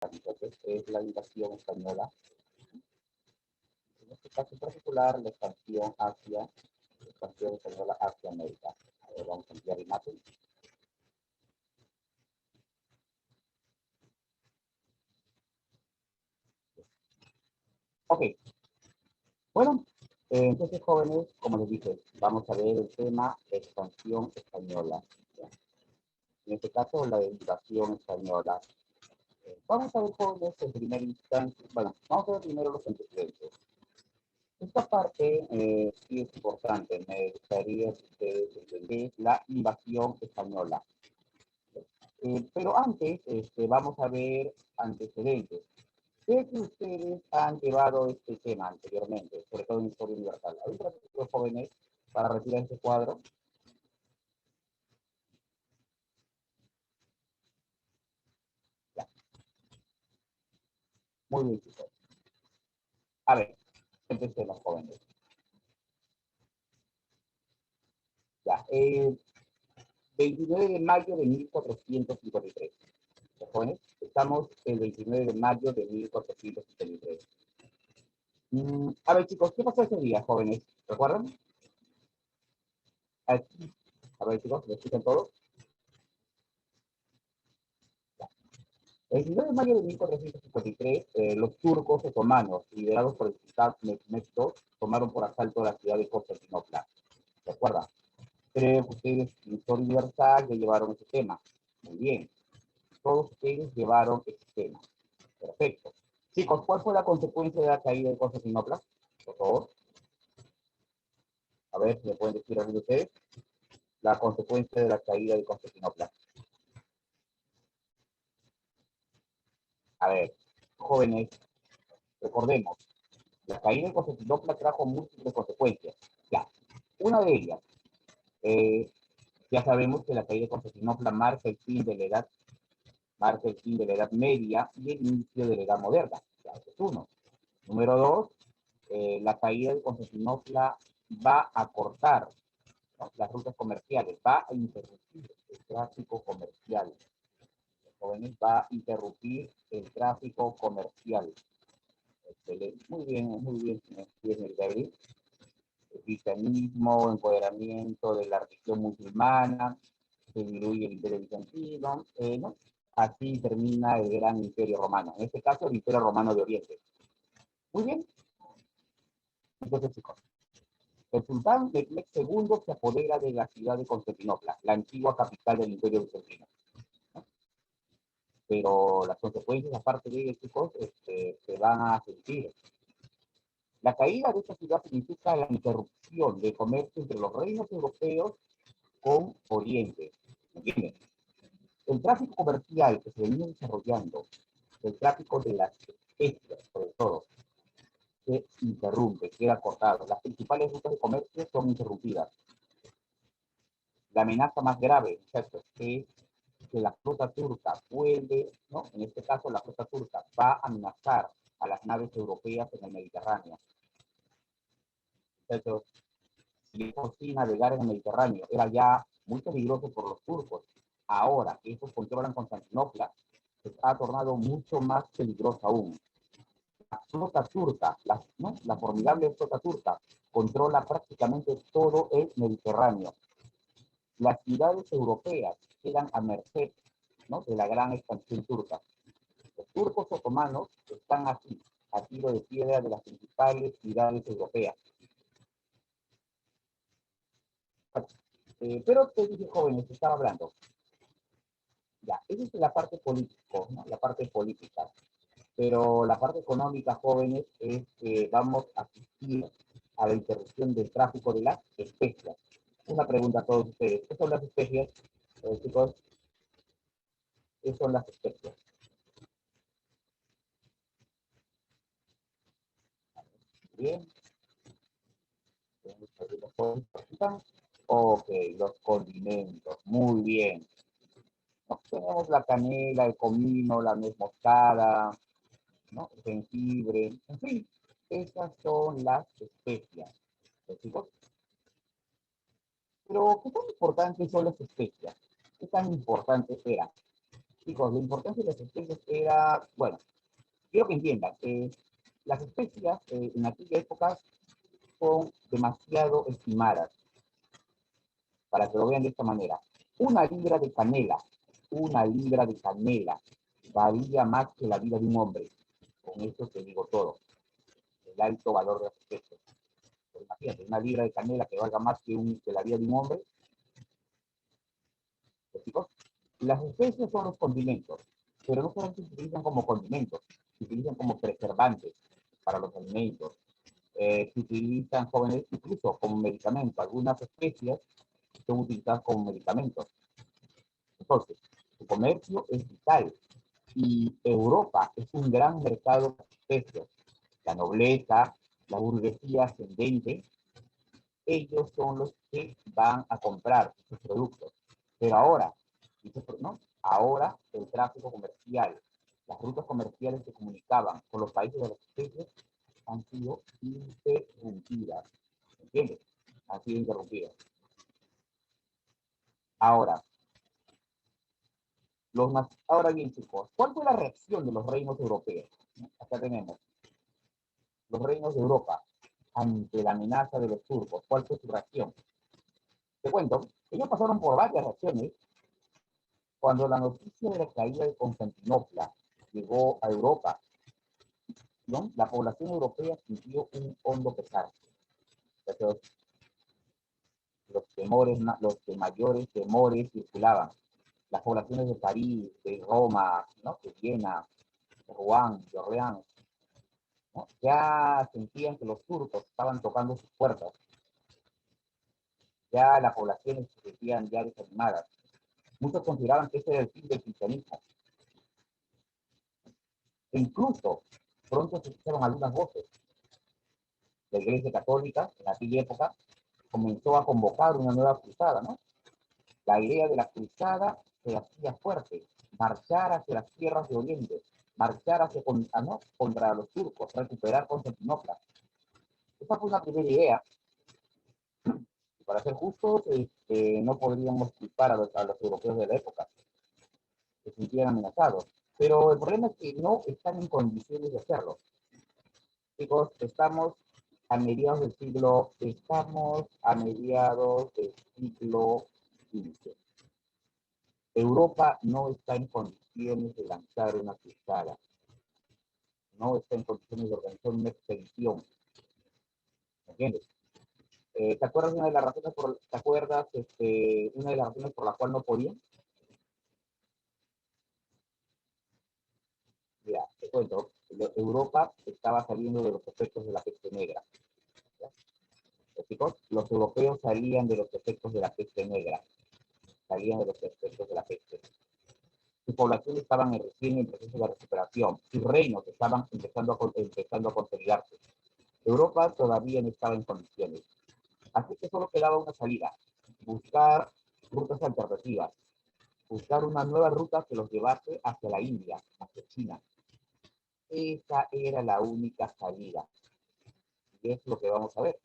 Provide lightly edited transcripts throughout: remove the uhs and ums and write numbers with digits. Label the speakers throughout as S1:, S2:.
S1: entonces es la invasión española. En este caso en particular, la expansión española hacia América. A ver, vamos a ampliar imagen. Ok, bueno, entonces jóvenes, como les dije, vamos a ver el tema expansión española. En este caso, la invasión española. Vamos a ver jóvenes en primera instancia, bueno, vamos a ver primero los antecedentes. Esta parte sí es importante, me gustaría que ustedes entendieran la invasión española. Pero antes, vamos a ver antecedentes. Sé que ustedes han llevado este tema anteriormente, sobre todo en Historia Universal. ¿Hay los jóvenes para retirar este cuadro? Ya. Muy bien, chicos. A ver, empecemos, jóvenes. Ya. 29 de mayo de 1453. Los jóvenes, estamos el 29 de mayo de 1453. A ver, chicos, ¿qué pasó ese día, jóvenes? ¿Recuerdan? A ver, chicos, ¿lo escuchan todos? El 19 de mayo de 1453, los turcos otomanos, liderados por el sultán Mehmed, tomaron por asalto la ciudad de Constantinopla. ¿Se acuerdan? Creo que ustedes en Historia Universal ya llevaron ese tema. Muy bien. Todos ustedes llevaron ese tema. Perfecto. Chicos, ¿cuál fue la consecuencia de la caída de Constantinopla? Por favor. A ver si me pueden decir algo de ustedes. La consecuencia de la caída de Constantinopla. A ver, jóvenes, recordemos, la caída de Constantinopla trajo múltiples consecuencias. Ya, una de ellas, eh, ya sabemos que la caída de Constantinopla marca el fin de la Edad Media y el inicio de la Edad Moderna. Ya, ese es uno. Número dos, la caída de Constantinopla va a cortar, ¿no?, las rutas comerciales, va a interrumpir el tráfico comercial. Los jóvenes, va a interrumpir el tráfico comercial. Excelente. Muy bien, señor David. El cristianismo, empoderamiento de la religión musulmana, se diluye el imperio bizantino, ¿no? Así termina el gran imperio romano, en este caso el imperio romano de Oriente. Muy bien, entonces chicos, el sultán Mehmed II se apodera de la ciudad de Constantinopla, la antigua capital del imperio bizantino. Pero las consecuencias, aparte de ello, chicos, se van a sentir. La caída de esta ciudad significa la interrupción del comercio entre los reinos europeos con Oriente. ¿Entienden? El tráfico comercial que se venía desarrollando, el tráfico de las especias, sobre todo, se interrumpe, queda cortado. Las principales rutas de comercio son interrumpidas. La amenaza más grave, ¿cierto?, es que la flota turca vuelve, ¿no? En este caso, la flota turca va a amenazar a las naves europeas en el Mediterráneo. ¿Cierto? Si por sí navegar en el Mediterráneo era ya muy peligroso por los turcos, ahora que estos controlan Constantinopla, se ha tornado mucho más peligroso aún. La flota turca, ¿no?, la formidable flota turca, controla prácticamente todo el Mediterráneo. Las ciudades europeas quedan a merced, ¿no?, de la gran expansión turca. Los turcos otomanos están así, a tiro de piedra de las principales ciudades europeas. Pero te dije, jóvenes, estaba hablando. Ya, esa es la parte política, ¿no?, la parte política. Pero la parte económica, jóvenes, es que vamos a asistir a la interrupción del tráfico de las especias. Una pregunta a todos ustedes. ¿Qué son las especias, chicos? ¿Qué son las especias? Bien. Ok, los condimentos. Muy bien. ¿No? Tenemos la canela, el comino, la nuez moscada, ¿no?, el jengibre. En fin, esas son las especias. Chicos, pero ¿qué tan importantes son las especias? ¿Qué tan importantes eran? Chicos, la importancia de las especies era, bueno, quiero que entiendan que las especias en aquella época son demasiado estimadas, para que lo vean de esta manera. Una libra de canela, valía más que la vida de un hombre. Con eso te digo todo, el alto valor de las especies. Pero imagínate, una libra de canela que valga más que la vida de un hombre. Chicos, las especies son los condimentos, pero no solamente se utilizan como condimentos, se utilizan como preservantes para los alimentos, se utilizan jóvenes incluso como medicamento. Algunas especies son utilizadas como medicamentos. Entonces, su comercio es vital y Europa es un gran mercado de especies. La nobleza, la burguesía ascendente, ellos son los que van a comprar sus productos. Pero ahora, ¿no? Ahora el tráfico comercial, las rutas comerciales que comunicaban con los países de las especies han sido interrumpidas. ¿Entiendes? Han sido interrumpidas. Ahora, ahora bien, chicos, ¿cuál fue la reacción de los reinos europeos? Acá tenemos los reinos de Europa ante la amenaza de los turcos. ¿Cuál fue su reacción? Te cuento, ellos pasaron por varias reacciones. Cuando la noticia de la caída de Constantinopla llegó a Europa, ¿no? La población europea sintió un hondo pesar. Entonces, los mayores temores circulaban. Las poblaciones de París, de Roma, ¿no? De Viena, de Rouen, de Orleans, ¿no? Ya sentían que los turcos estaban tocando sus puertas. Ya las poblaciones se sentían ya desanimadas. Muchos consideraban que ese era el fin del cristianismo. E incluso pronto se escucharon algunas voces. La Iglesia Católica, en aquella época, comenzó a convocar una nueva cruzada, ¿no? La idea de la cruzada se hacía fuerte, marchar hacia las tierras de Oriente, marchar ¿no? Contra los turcos, recuperar Constantinopla. Esa fue una primera idea. Y para ser justos, no podríamos culpar a los europeos de la época, que se sintieran amenazados. Pero el problema es que no están en condiciones de hacerlo. Chicos, estamos a mediados del siglo XV. Europa no está en condiciones de lanzar una cruzada, no está en condiciones de organizar una expedición. ¿Entiendes? ¿Te acuerdas una de las razones una de las razones por la cual no podían? Mira, te cuento, Europa estaba saliendo de los efectos de la peste negra. Chicos, los europeos salían de los efectos de la peste negra, salían de los efectos de la peste. Sus poblaciones estaban recién en proceso de recuperación, sus reinos estaban empezando a consolidarse. Europa todavía no estaba en condiciones. Así que solo quedaba una salida, buscar rutas alternativas, buscar una nueva ruta que los llevase hacia la India, hacia China. Esa era la única salida. Y es lo que vamos a ver.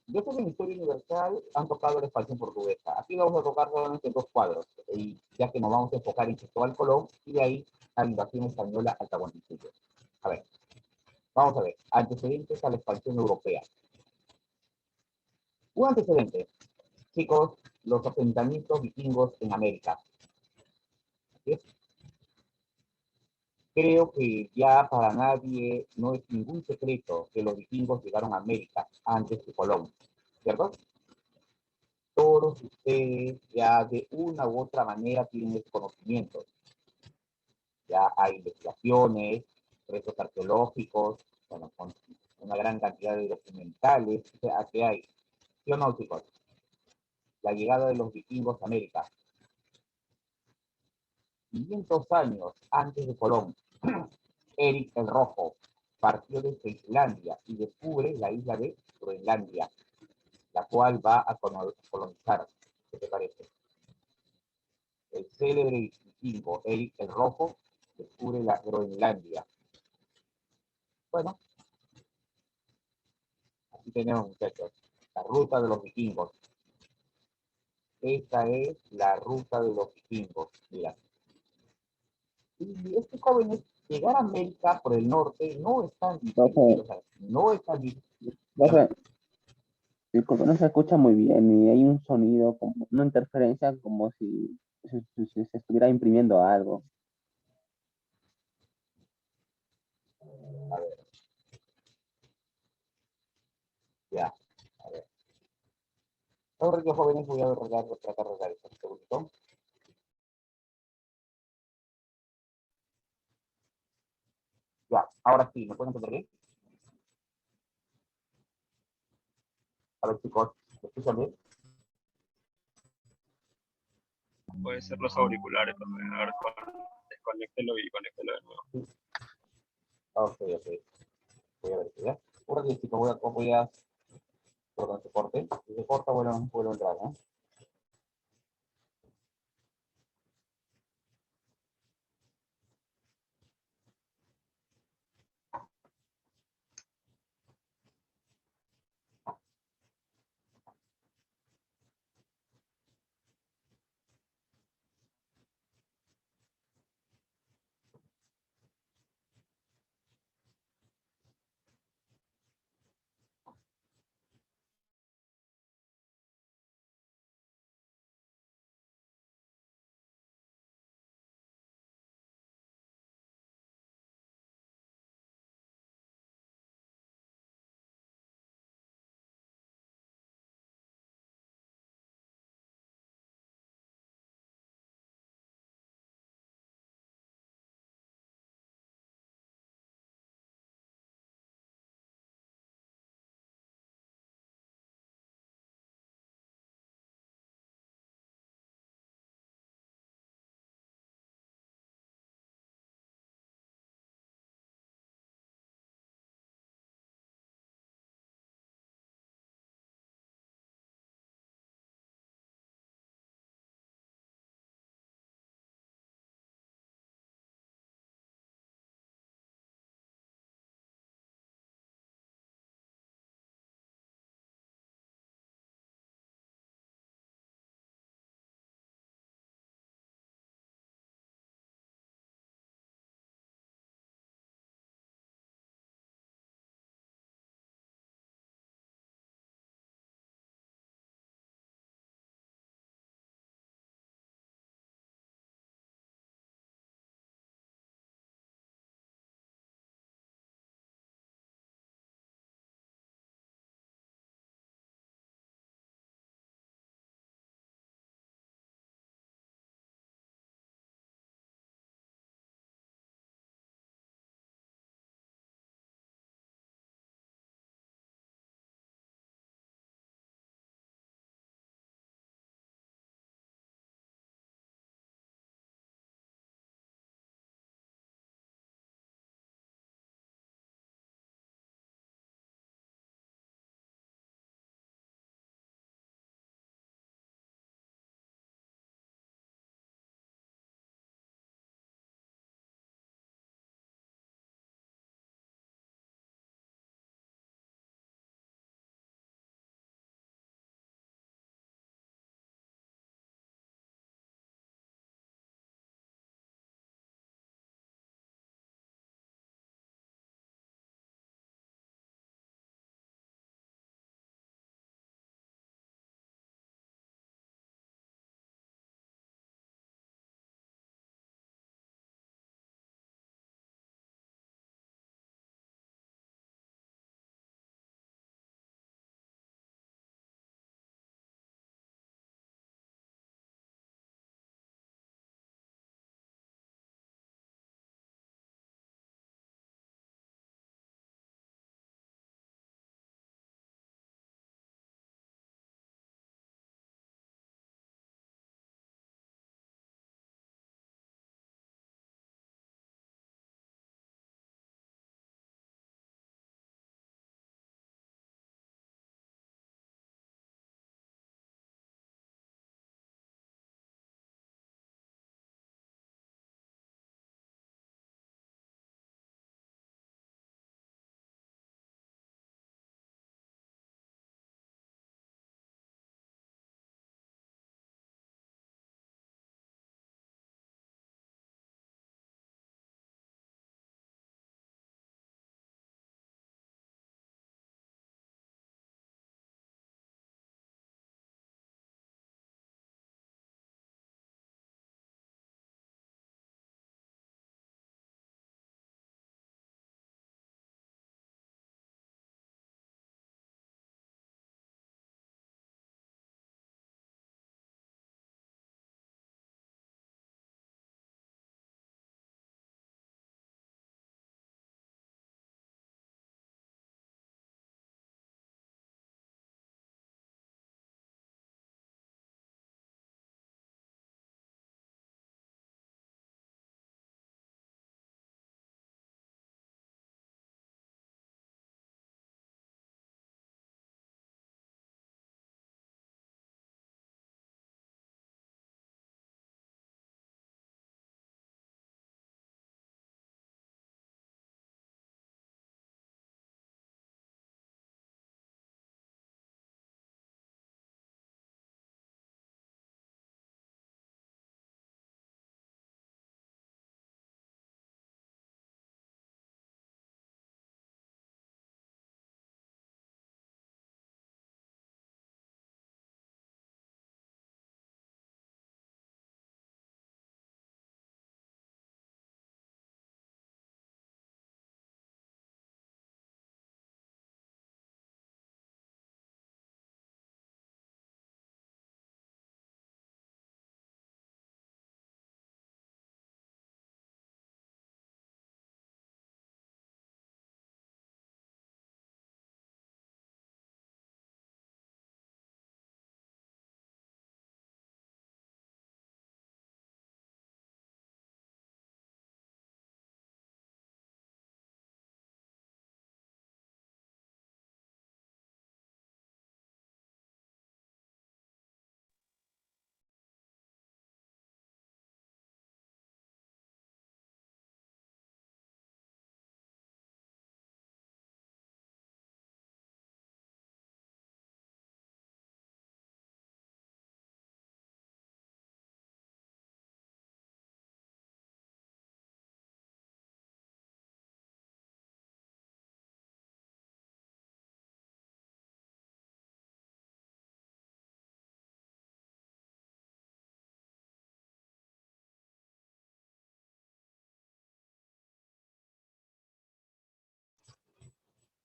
S1: Yo creo que en Historia Universal han tocado la expansión portuguesa. Aquí vamos a tocar solamente dos cuadros, ya que nos vamos a enfocar en Cristóbal Colón y de ahí a la invasión española al Tahuantinsuyo. A ver, vamos a ver, antecedentes a la expansión europea. Un antecedente, chicos, los asentamientos vikingos en América. ¿Sí? Creo que ya para nadie no es ningún secreto que los vikingos llegaron a América antes que Colón, ¿cierto? Todos ustedes ya de una u otra manera tienen ese conocimiento. Ya hay investigaciones, restos arqueológicos, bueno, con una gran cantidad de documentales, o sea, que hay. ¿Sí o no, chicos? La llegada de los vikingos a América. 500 años antes de Colón, Eric el Rojo partió desde Islandia y descubre la isla de Groenlandia, la cual va a colonizar. ¿Qué te parece? El célebre vikingo Eric el Rojo descubre la Groenlandia. Bueno, aquí tenemos, muchachos, la ruta de los vikingos. Esta es la ruta de los vikingos. Mira, Y estos jóvenes llegar a América por el norte no es tan difícil,
S2: Profe,
S1: o sea, no es tan difícil. Dígame.
S2: profe, disculpe, no se escucha muy bien y hay un sonido, como una interferencia, como si se estuviera imprimiendo algo.
S1: A ver, ya, a ver. Ahora yo jóvenes voy a tratar de realizar esto un segundito. Ya, ahora sí, ¿me pueden entender bien? A ver, chicos, ¿me escuchan bien?
S3: Puede ser los auriculares, profe. A ver, desconéctelo y conéctelo de nuevo.
S1: Sí. Ok, ok. Voy a ver, ya. Ahora sí, chicos, voy a perdón, se corte. Si se corta, bueno, vuelvo a entrar, ¿no?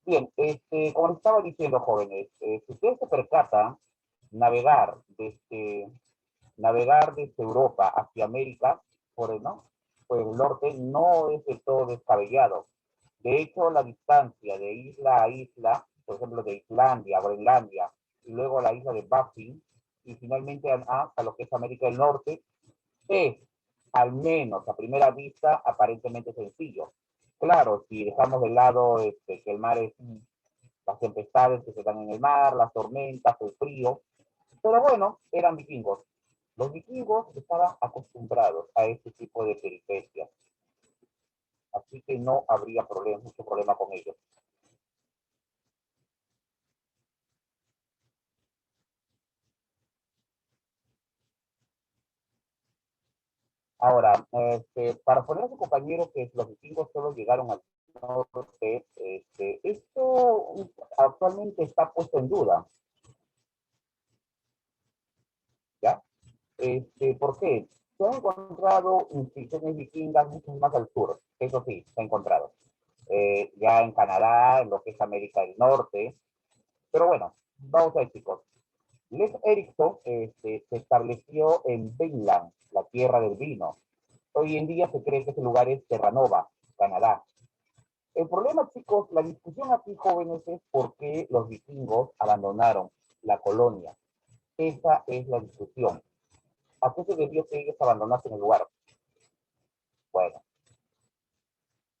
S1: Bien, como les estaba diciendo, jóvenes, si ustedes se percatan, navegar desde Europa hacia América ¿no? Por el norte no es del todo descabellado. De hecho, la distancia de isla a isla, por ejemplo, de Islandia, Groenlandia, y luego a la isla de Baffin, y finalmente a lo que es América del Norte, es, al menos a primera vista, aparentemente sencillo. Claro, si dejamos de lado que el mar es las tempestades que se dan en el mar, las tormentas, el frío, pero bueno, eran vikingos. Los vikingos estaban acostumbrados a este tipo de peripecias, así que no habría mucho problema con ellos. Ahora, para poner a su compañero que los vikingos solo llegaron al norte, esto actualmente está puesto en duda, ¿ya? ¿Por qué? Se han encontrado inscripciones vikingas mucho más al sur, eso sí, se ha encontrado. Ya en Canadá, en lo que es América del Norte, pero bueno, vamos a ver, chicos. Leif Erikson se estableció en Vinland, la tierra del vino. Hoy en día se cree que ese lugar es Terranova, Canadá. El problema, chicos, la discusión aquí, jóvenes, es por qué los vikingos abandonaron la colonia. Esa es la discusión. ¿A qué se debió que ellos abandonasen el lugar? Bueno,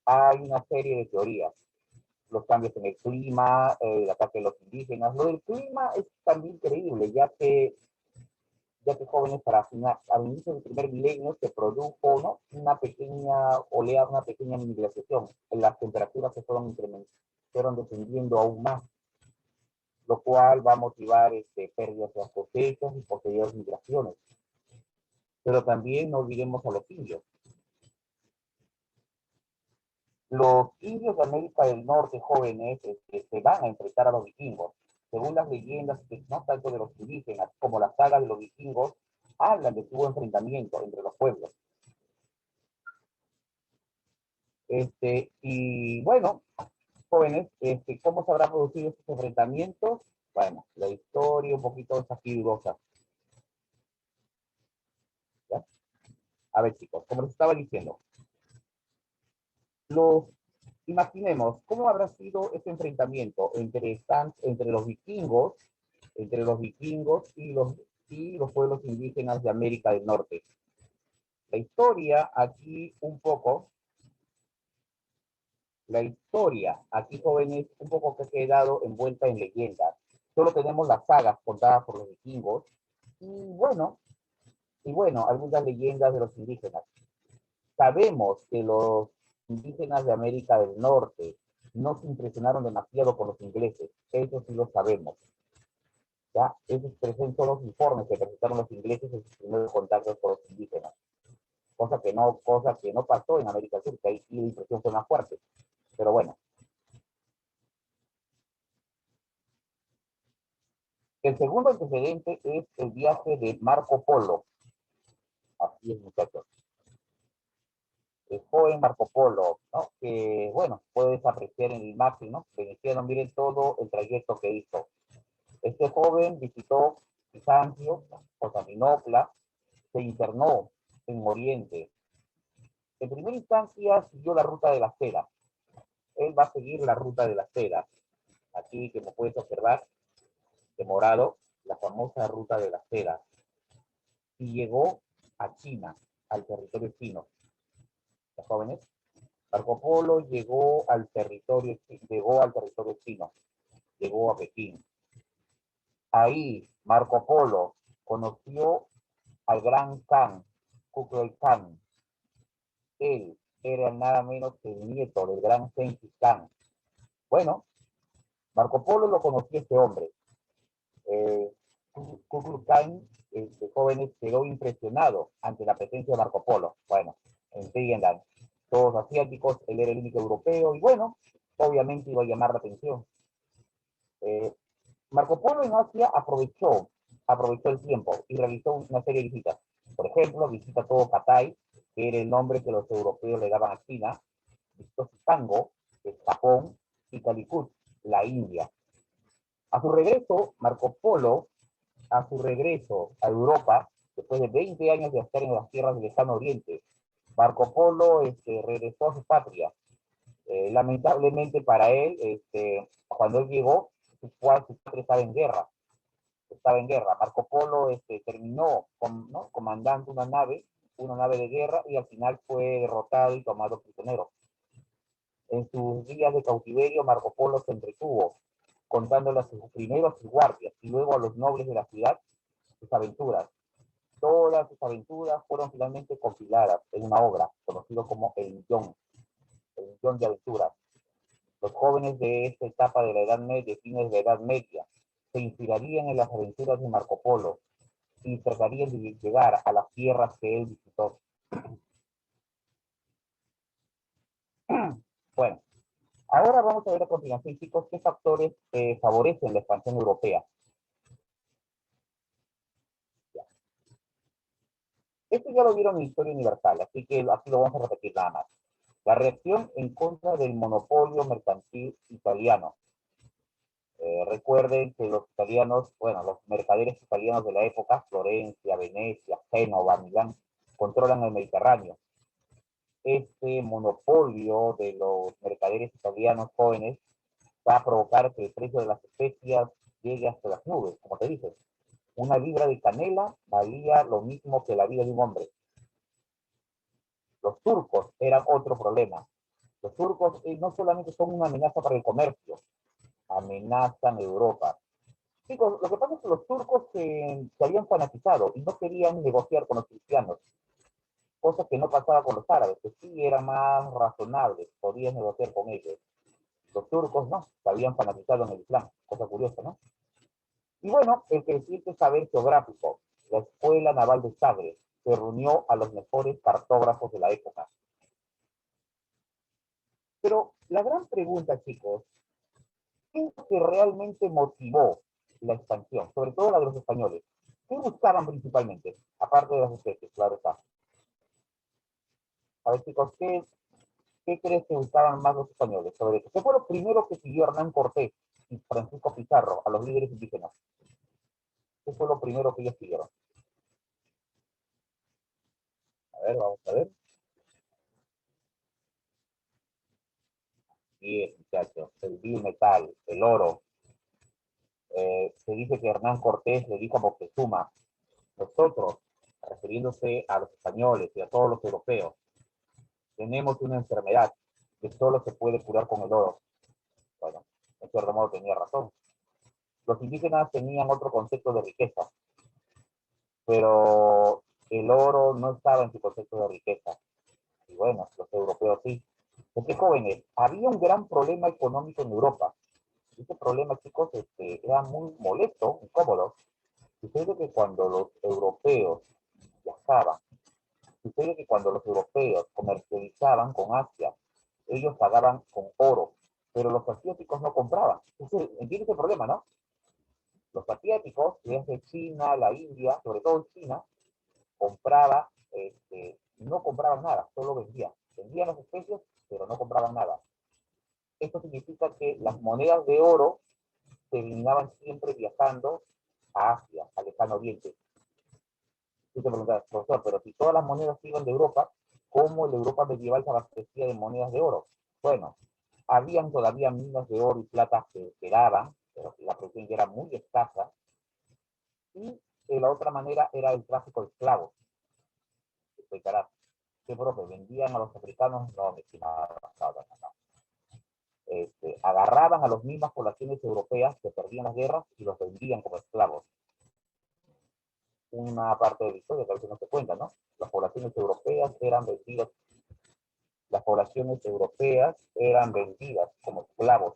S1: hay una serie de teorías. Los cambios en el clima, el ataque de los indígenas. Lo del clima es también increíble, ya que jóvenes, al inicio del primer milenio se produjo, ¿no? Una pequeña oleada, una pequeña glaciación. Las temperaturas se fueron descendiendo aún más, lo cual va a motivar pérdidas de las cosechas y posteriores migraciones. Pero también no olvidemos a los indios. Los indios de América del Norte, jóvenes, se van a enfrentar a los vikingos. Según las leyendas, no tanto de los indígenas como la saga de los vikingos, hablan de su enfrentamiento entre los pueblos. Y bueno, jóvenes, ¿cómo se habrá producido estos enfrentamientos? Bueno, la historia un poquito desafíosa. ¿Ya? A ver, chicos, como les estaba diciendo, imaginemos cómo habrá sido este enfrentamiento entre los vikingos, y los pueblos indígenas de América del Norte. La historia aquí un poco, jóvenes, un poco que ha quedado envuelta en leyendas. Solo tenemos las sagas contadas por los vikingos y bueno, algunas leyendas de los indígenas. Sabemos que los indígenas de América del Norte no se impresionaron demasiado con los ingleses, eso sí lo sabemos. ¿Ya? Esos son los informes que presentaron los ingleses en sus primeros contactos con los indígenas, cosa que no pasó en América del Sur, que ahí sí la impresión fue más fuerte. Pero bueno, el segundo antecedente es el viaje de Marco Polo. Así es, muchachos. El joven Marco Polo, ¿no? Que, bueno, puedes apreciar en la imagen, ¿no? Veneciano, miren todo el trayecto que hizo. Este joven visitó Bizancio, Constantinopla, se internó en Oriente. En primera instancia siguió la ruta de la seda. Él va a seguir la ruta de la seda. Aquí, como puedes observar, de morado, la famosa ruta de la seda. Y llegó a China, al territorio chino. Los jóvenes, Marco Polo llegó al territorio chino, llegó a Pekín. Ahí Marco Polo conoció al gran Khan, Kublai Khan. Él era nada menos que el nieto del gran Genghis Khan. Bueno, Marco Polo lo conocía este hombre. Kublai Khan, jóvenes, quedó impresionado ante la presencia de Marco Polo. Bueno, entiendan, todos asiáticos, él era el único europeo y bueno, obviamente iba a llamar la atención. Marco Polo en Asia aprovechó el tiempo y realizó una serie de visitas. Por ejemplo, visita todo Cathay, que era el nombre que los europeos le daban a China, visitó Zipango, Japón, y Calicut, la India. A su regreso, Marco Polo, a su regreso a Europa, después de 20 años de estar en las tierras del lejano oriente, Marco Polo regresó a su patria. Lamentablemente para él, cuando él llegó, su patria estaba en guerra. Marco Polo terminó ¿no? comandando una nave de guerra, y al final fue derrotado y tomado prisionero. En sus días de cautiverio, Marco Polo se entretuvo contándole primero a sus guardias y luego a los nobles de la ciudad sus aventuras. Todas sus aventuras fueron finalmente compiladas en una obra conocido como el millón de aventuras. Los jóvenes de esta etapa de la Edad Media, fines de la Edad Media, se inspirarían en las aventuras de Marco Polo y tratarían de llegar a las tierras que él visitó. Bueno, ahora vamos a ver a continuación, chicos, qué factores favorecen la expansión europea. Esto ya lo vieron en Historia Universal, así que aquí lo vamos a repetir nada más. La reacción en contra del monopolio mercantil italiano. Recuerden que los italianos, bueno, los mercaderes italianos de la época, Florencia, Venecia, Génova, Milán, controlan el Mediterráneo. Este monopolio de los mercaderes italianos jóvenes va a provocar que el precio de las especias llegue hasta las nubes, como te dije. Una libra de canela valía lo mismo que la vida de un hombre. Los turcos eran otro problema. Los turcos no solamente son una amenaza para el comercio, amenazan Europa. Chicos, lo que pasa es que los turcos se habían fanatizado y no querían negociar con los cristianos, cosa que no pasaba con los árabes, que sí eran más razonables, podían negociar con ellos. Los turcos no, se habían fanatizado en el Islam, cosa curiosa, ¿no? Y bueno, el creciente saber geográfico, la Escuela Naval de Zagreb, se reunió a los mejores cartógrafos de la época. Pero la gran pregunta, chicos, ¿qué es lo que realmente motivó la expansión? Sobre todo la de los españoles. ¿Qué buscaban principalmente? Aparte de las especies, claro está. A ver, chicos, ¿qué crees que buscaban más los españoles? Sobre eso. ¿Qué fue lo primero que siguió Hernán Cortés y Francisco Pizarro a los líderes indígenas? ¿Qué fue lo primero que ellos siguieron? A ver, vamos a ver. Bien, muchachos, el bimetal, el oro. Se dice que Hernán Cortés le dijo a Moctezuma: nosotros, refiriéndose a los españoles y a todos los europeos, tenemos una enfermedad que solo se puede curar con el oro. Bueno, en cierto modo tenía razón. Los indígenas tenían otro concepto de riqueza, pero el oro no estaba en su concepto de riqueza. Y bueno, los europeos sí. Porque jóvenes, había un gran problema económico en Europa. Este problema, chicos, era muy molesto, incómodo. Sucede que cuando los europeos viajaban, sucede que cuando los europeos comercializaban con Asia, ellos pagaban con oro, pero los asiáticos no compraban. ¿Entiendes el problema, no? Los asiáticos, desde China, la India, sobre todo China, compraba, no compraban nada, solo vendían. Vendían las especies, pero no compraban nada. Esto significa que las monedas de oro terminaban siempre viajando a Asia, al lejano oriente. Tú te preguntas, profesor, pero si todas las monedas iban de Europa, ¿cómo la Europa medieval se abastecía de monedas de oro? Bueno, habían todavía minas de oro y plata que quedaban, pero la producción ya era muy escasa. Y la otra manera era el tráfico de esclavos. Explicarás, ¿qué profe? ¿Vendían a los africanos? No, agarraban a las mismas poblaciones europeas que perdían las guerras y los vendían como esclavos. Una parte de la historia que a veces no se cuenta, ¿no? Las poblaciones europeas eran vendidas como esclavos.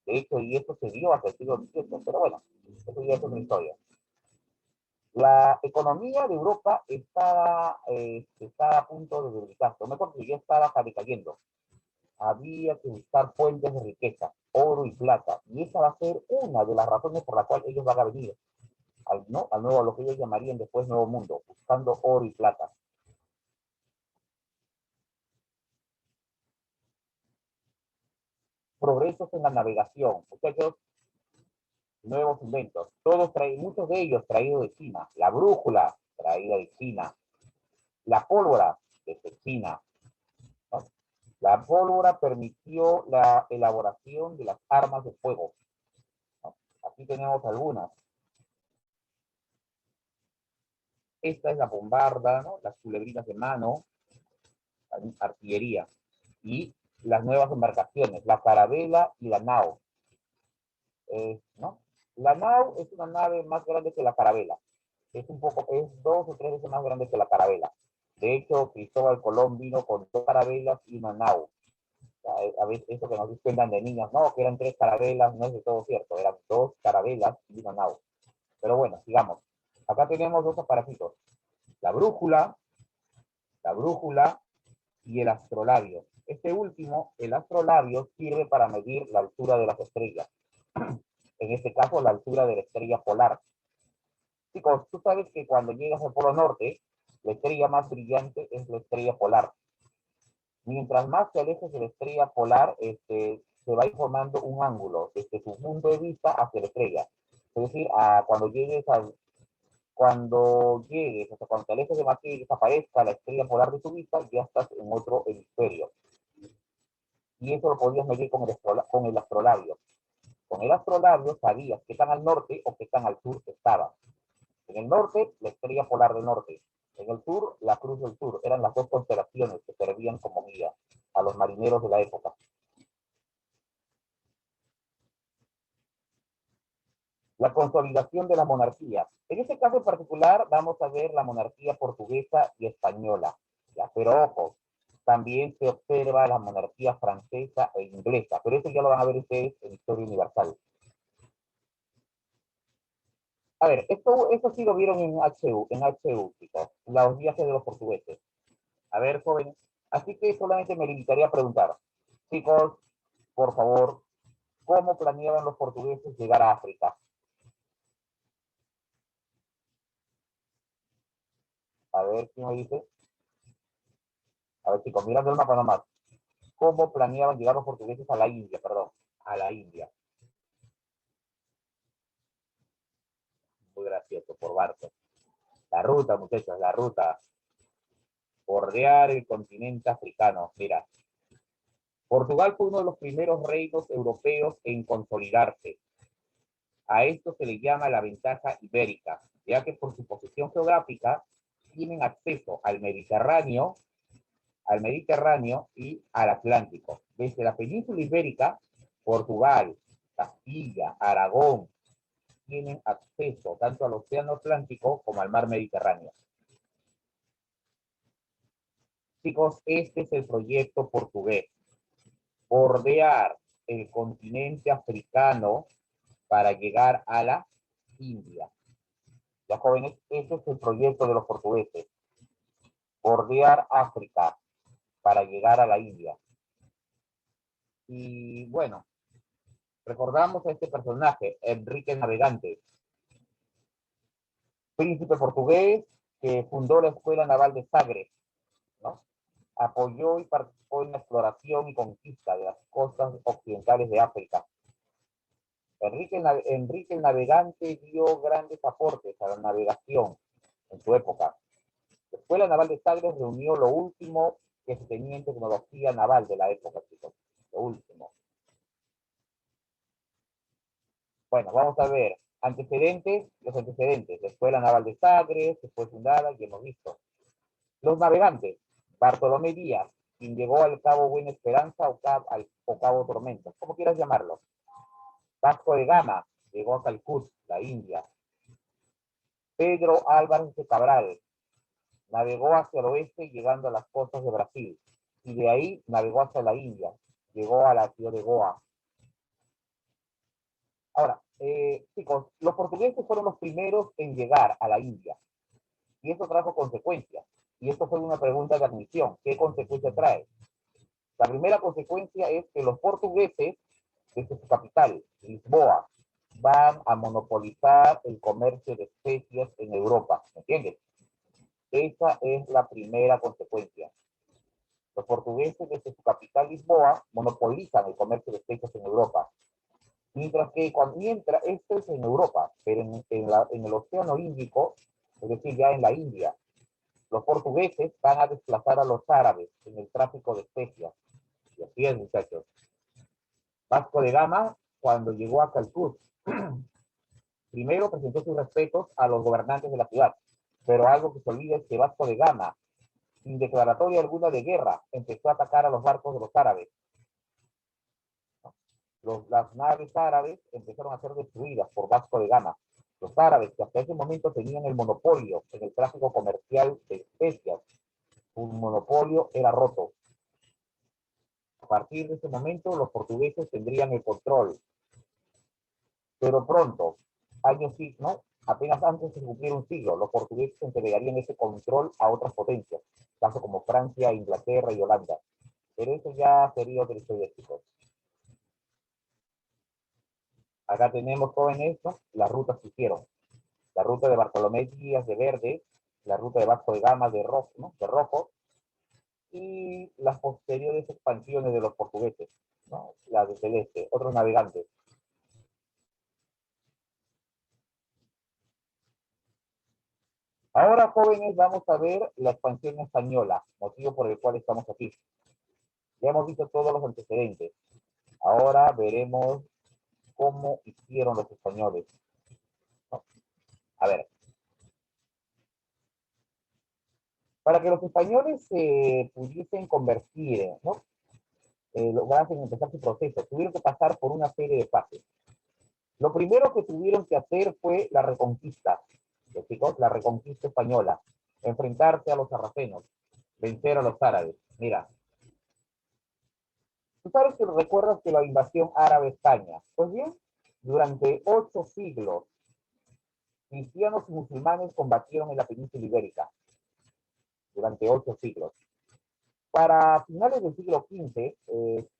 S1: De hecho, y esto se dio hasta el siglo XVIII, pero bueno, eso ya es otra historia. La economía de Europa está a punto de debilitarse, o mejor que ya estaba cayendo. Había que buscar fuentes de riqueza, oro y plata, y esa va a ser una de las razones por la cual ellos van a venir a lo que ellos llamarían después Nuevo Mundo, buscando oro y plata. progresos en la navegación. Muchachos, nuevos inventos. Muchos de ellos traídos de China. La brújula, traída de China. La pólvora, desde China. ¿No? La pólvora permitió la elaboración de las armas de fuego. ¿No? Aquí tenemos algunas. Esta es la bombarda, ¿no? Las culebrinas de mano, artillería. Y las nuevas embarcaciones, la carabela y la nao. ¿No? La nao es una nave más grande que la carabela. Es 2 o 3 veces más grande que la carabela. De hecho, Cristóbal Colón vino con 2 carabelas y una nao. A veces eso que nos cuentan de niños, no, que eran 3 carabelas, no es de todo cierto, eran 2 carabelas y una nao. Pero bueno, sigamos. Acá tenemos 2 aparatitos. La brújula y el astrolabio. Este último, el astrolabio, sirve para medir la altura de las estrellas. En este caso, la altura de la estrella polar. Chicos, tú sabes que cuando llegas al Polo Norte, la estrella más brillante es la estrella polar. Mientras más te alejes de la estrella polar, se va formando un ángulo desde tu punto de vista hacia la estrella. Es decir, cuando te alejes demasiado y desaparezca la estrella polar de tu vista, ya estás en otro hemisferio. Y eso lo podías medir con el astrolabio. Con el astrolabio sabías qué tan al norte o qué tan al sur estaba. En el norte, la estrella polar del norte. En el sur, la cruz del sur. Eran las 2 constelaciones que servían como guía a los marineros de la época. La consolidación de la monarquía. En este caso en particular, vamos a ver la monarquía portuguesa y española. ¿Ya? Pero ojo, también se observa la monarquía francesa e inglesa. Pero eso ya lo van a ver ustedes en Historia Universal. A ver, esto sí lo vieron en HU, chicos, los viajes de los portugueses. A ver, jóvenes, así que solamente me limitaría a preguntar, chicos, por favor, ¿cómo planeaban los portugueses llegar a África? A ver, ¿quién me dice? A ver, chicos, mirando el mapa nomás. ¿Cómo planeaban llegar los portugueses a la India? Perdón, a la India. Muy gracioso, por barco. La ruta, muchachos, la ruta. Bordear el continente africano. Mira, Portugal fue uno de los primeros reinos europeos en consolidarse. A esto se le llama la ventaja ibérica, ya que por su posición geográfica tienen acceso al Mediterráneo y al Atlántico. Desde la península ibérica, Portugal, Castilla, Aragón, tienen acceso tanto al Océano Atlántico como al Mar Mediterráneo. Chicos, este es el proyecto portugués. Bordear el continente africano para llegar a la India. Ya jóvenes, este es el proyecto de los portugueses. Bordear África para llegar a la India. Y bueno, recordamos a este personaje, Enrique el Navegante, príncipe portugués que fundó la Escuela Naval de Sagres, ¿no? Apoyó y participó en la exploración y conquista de las costas occidentales de África. Enrique el Navegante dio grandes aportes a la navegación en su época. La Escuela Naval de Sagres reunió lo último que se tenía en tecnología naval de la época, chicos. Lo último. Bueno, vamos a ver. Los antecedentes. La Escuela Naval de Sagres, que fue fundada y hemos visto. Los navegantes. Bartolomé Díaz, quien llegó al Cabo Buena Esperanza o Cabo Tormento, como quieras llamarlo. Vasco de Gama, llegó a Calcut, la India. Pedro Álvarez de Cabral, navegó hacia el oeste llegando a las costas de Brasil. Y de ahí navegó hacia la India. Llegó a la ciudad de Goa. Ahora, chicos, los portugueses fueron los primeros en llegar a la India. Y eso trajo consecuencias. Y esto fue una pregunta de admisión. ¿Qué consecuencia trae? La primera consecuencia es que los portugueses, desde su capital, Lisboa, van a monopolizar el comercio de especies en Europa. ¿Me entiendes? Esa es la primera consecuencia. Los portugueses desde su capital Lisboa monopolizan el comercio de especias en Europa. Mientras esto es en Europa, pero en el Océano Índico, es decir, ya en la India, los portugueses van a desplazar a los árabes en el tráfico de especias. Y así es, muchachos. Vasco de Gama, cuando llegó a Calcut, primero presentó sus respetos a los gobernantes de la ciudad, pero algo que se olvida es que Vasco de Gama, sin declaratoria alguna de guerra, empezó a atacar a los barcos de los árabes. Las naves árabes empezaron a ser destruidas por Vasco de Gama. Los árabes, que hasta ese momento tenían el monopolio en el tráfico comercial de especias, su monopolio era roto. A partir de ese momento, los portugueses tendrían el control. Pero pronto, ¿no? Apenas antes de cumplir un siglo, los portugueses entregarían ese control a otras potencias, tanto como Francia, Inglaterra y Holanda. Pero eso ya sería otro historia, chicos. Acá tenemos, jóvenes, ¿no? Las rutas que hicieron. La ruta de Bartolomé Díaz de verde, la ruta de Vasco de Gama de rojo, ¿no? De rojo, y las posteriores expansiones de los portugueses, ¿no? La de celeste, otros navegantes. Ahora, jóvenes, vamos a ver la expansión española, motivo por el cual estamos aquí. Ya hemos visto todos los antecedentes. Ahora veremos cómo hicieron los españoles. ¿No? A ver. Para que los españoles se pudiesen convertir, ¿no? Lograsen empezar su proceso, tuvieron que pasar por una serie de fases. Lo primero que tuvieron que hacer fue la reconquista, chicos, la reconquista española, enfrentarse a los sarracenos, vencer a los árabes. Mira, tú sabes que recuerdas que la invasión árabe a España, pues bien, durante 8 siglos, cristianos y musulmanes combatieron en la península ibérica, durante 8 siglos. Para finales del siglo XV,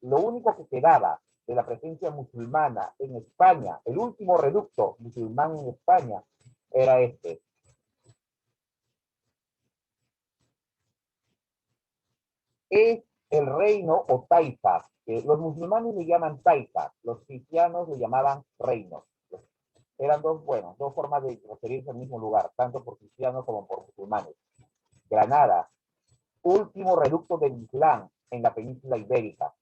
S1: lo único que quedaba de la presencia musulmana en España, el último reducto musulmán en España, era este. Es el reino o taifa. Los musulmanes le llaman taifa, los cristianos le llamaban reinos. Eran dos formas de referirse al mismo lugar, tanto por cristianos como por musulmanes. Granada, último reducto del Islam en la península ibérica.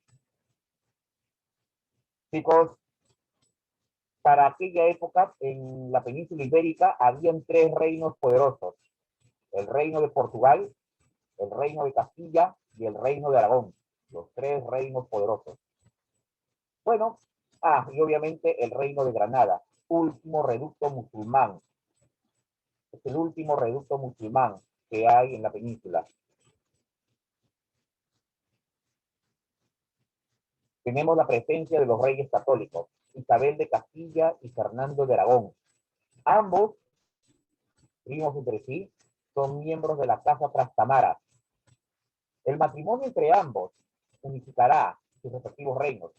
S1: Chicos, para aquella época, en la península ibérica, habían 3 reinos poderosos. El reino de Portugal, el reino de Castilla y el reino de Aragón. Los 3 reinos poderosos. Bueno, y obviamente el reino de Granada, último reducto musulmán. Es el último reducto musulmán que hay en la península. Tenemos la presencia de los reyes católicos, Isabel de Castilla y Fernando de Aragón. Ambos, primos entre sí, son miembros de la casa Trastamara. El matrimonio entre ambos unificará sus respectivos reinos.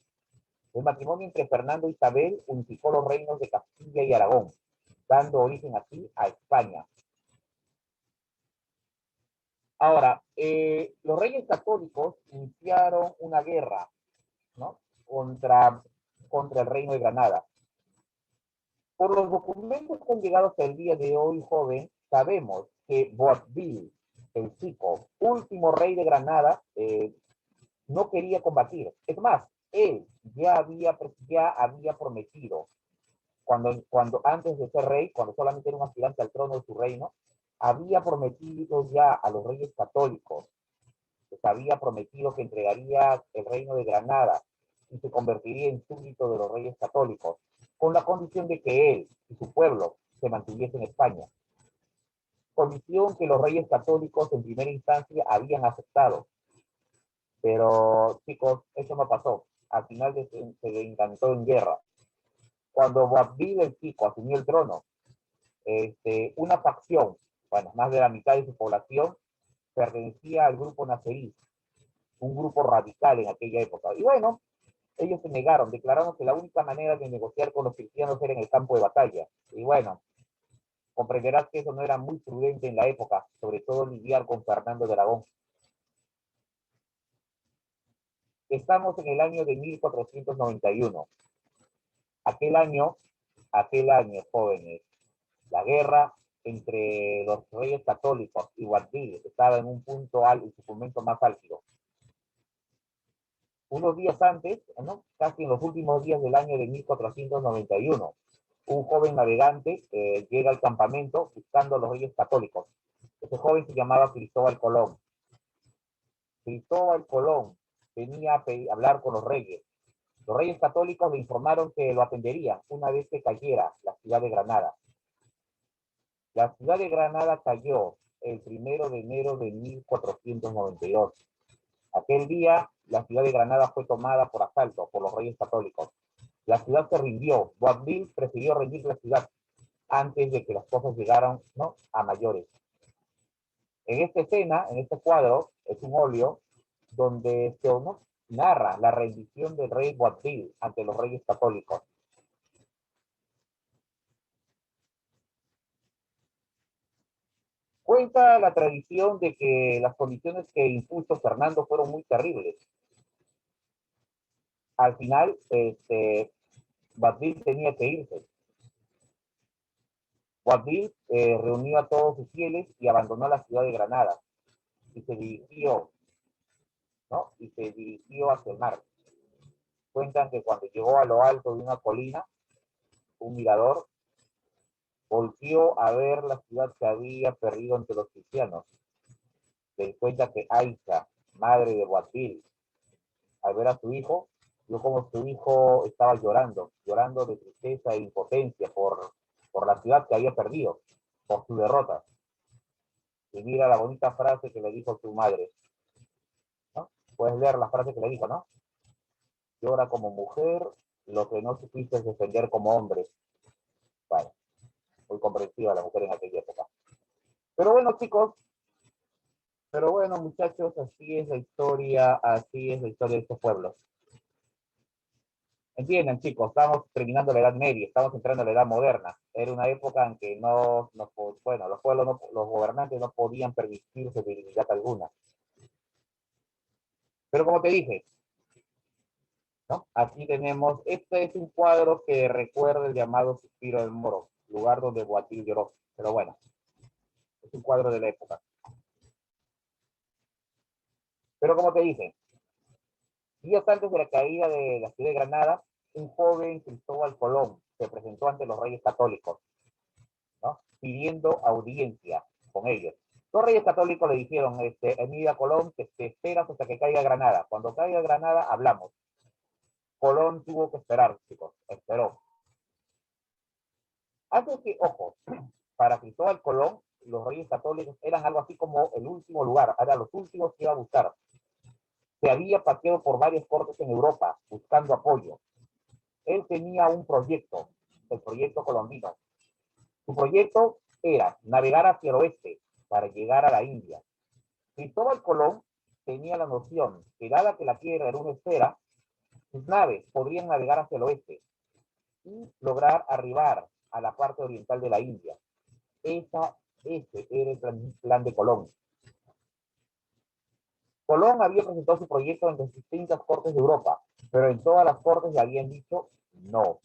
S1: El matrimonio entre Fernando e Isabel unificó los reinos de Castilla y Aragón, dando origen así a España. Ahora, los reyes católicos iniciaron una guerra, ¿no? contra el reino de Granada. Por los documentos que han llegado hasta el día de hoy, joven, sabemos que Boabdil, el chico, último rey de Granada, no quería combatir. Es más, él ya había prometido, cuando antes de ser rey, cuando solamente era un aspirante al trono de su reino, había prometido ya a los reyes católicos, les había prometido que entregaría el reino de Granada y se convertiría en súbdito de los reyes católicos, con la condición de que él y su pueblo se mantuviesen en España. Condición que los reyes católicos en primera instancia habían aceptado. Pero, chicos, eso no pasó. Al final se encantó en guerra. Cuando Boabdil el Chico asumió el trono, una facción, bueno, más de la mitad de su población, pertenecía al grupo nazarí, un grupo radical en aquella época. Y bueno, ellos se negaron, declararon que la única manera de negociar con los cristianos era en el campo de batalla. Y bueno, comprenderás que eso no era muy prudente en la época, sobre todo lidiar con Fernando de Aragón. Estamos en el año de 1491. Aquel año, jóvenes, la guerra entre los reyes católicos y Guadil estaba en un punto alto, en su momento más álgido. Unos días antes, ¿no? Casi en los últimos días del año de 1491, un joven navegante llega al campamento buscando a los reyes católicos. Ese joven se llamaba Cristóbal Colón. Cristóbal Colón venía a hablar con los reyes. Los reyes católicos le informaron que lo atenderían una vez que cayera la ciudad de Granada. La ciudad de Granada cayó el 1 de enero de 1492. Aquel día, la ciudad de Granada fue tomada por asalto por los reyes católicos. La ciudad se rindió. Boabdil prefirió rendir la ciudad antes de que las cosas llegaran, ¿no?, a mayores. En esta escena, en este cuadro, es un óleo donde se, ¿no?, narra la rendición del rey Boabdil ante los reyes católicos. Cuenta la tradición de que las condiciones que impuso Fernando fueron muy terribles. Al final, Boabdil tenía que irse. Boabdil reunió a todos sus fieles y abandonó la ciudad de Granada y se dirigió, ¿no?, y se dirigió hacia el mar. Cuentan que cuando llegó a lo alto de una colina, un mirador, volvió a ver la ciudad que había perdido entre los cristianos. Se cuenta que Aisha, madre de Boabdil, al ver a su hijo, vio como su hijo estaba llorando de tristeza e impotencia por la ciudad que había perdido, por su derrota. Y mira la bonita frase que le dijo su madre, ¿no? Puedes leer la frase que le dijo, ¿no? Llora como mujer lo que no supiste defender como hombre. Vale, muy comprensiva la mujer en aquella época. Pero bueno, chicos, pero bueno, muchachos, así es la historia de estos pueblos. Entienden, chicos, estamos terminando la Edad Media, estamos entrando a la Edad Moderna. Era una época en que los pueblos, los gobernantes no podían permitirse debilidad alguna. Pero como te dije, ¿no?, aquí tenemos, este es un cuadro que recuerda el llamado Suspiro del Moro, lugar donde Boabdil lloró. Pero bueno, es un cuadro de la época. Pero como te dije, días antes de la caída de la ciudad de Granada, un joven Cristóbal Colón se presentó ante los reyes católicos, ¿no?, pidiendo audiencia con ellos. Los reyes católicos le dijeron, mira, Colón, te esperas hasta que caiga Granada. Cuando caiga Granada, hablamos. Colón tuvo que esperar, chicos, esperó. Antes que, ojo, para Cristóbal Colón, los reyes católicos eran algo así como el último lugar, eran los últimos que iba a buscar. Se había paseado por varias cortes en Europa buscando apoyo. Él tenía un proyecto, el proyecto colombino. Su proyecto era navegar hacia el oeste para llegar a la India. Cristóbal Colón tenía la noción que, dada que la Tierra era una esfera, sus naves podrían navegar hacia el oeste y lograr arribar a la parte oriental de la India. Ese era el plan de Colón. Colón había presentado su proyecto en las distintas cortes de Europa, pero en todas las cortes le habían dicho no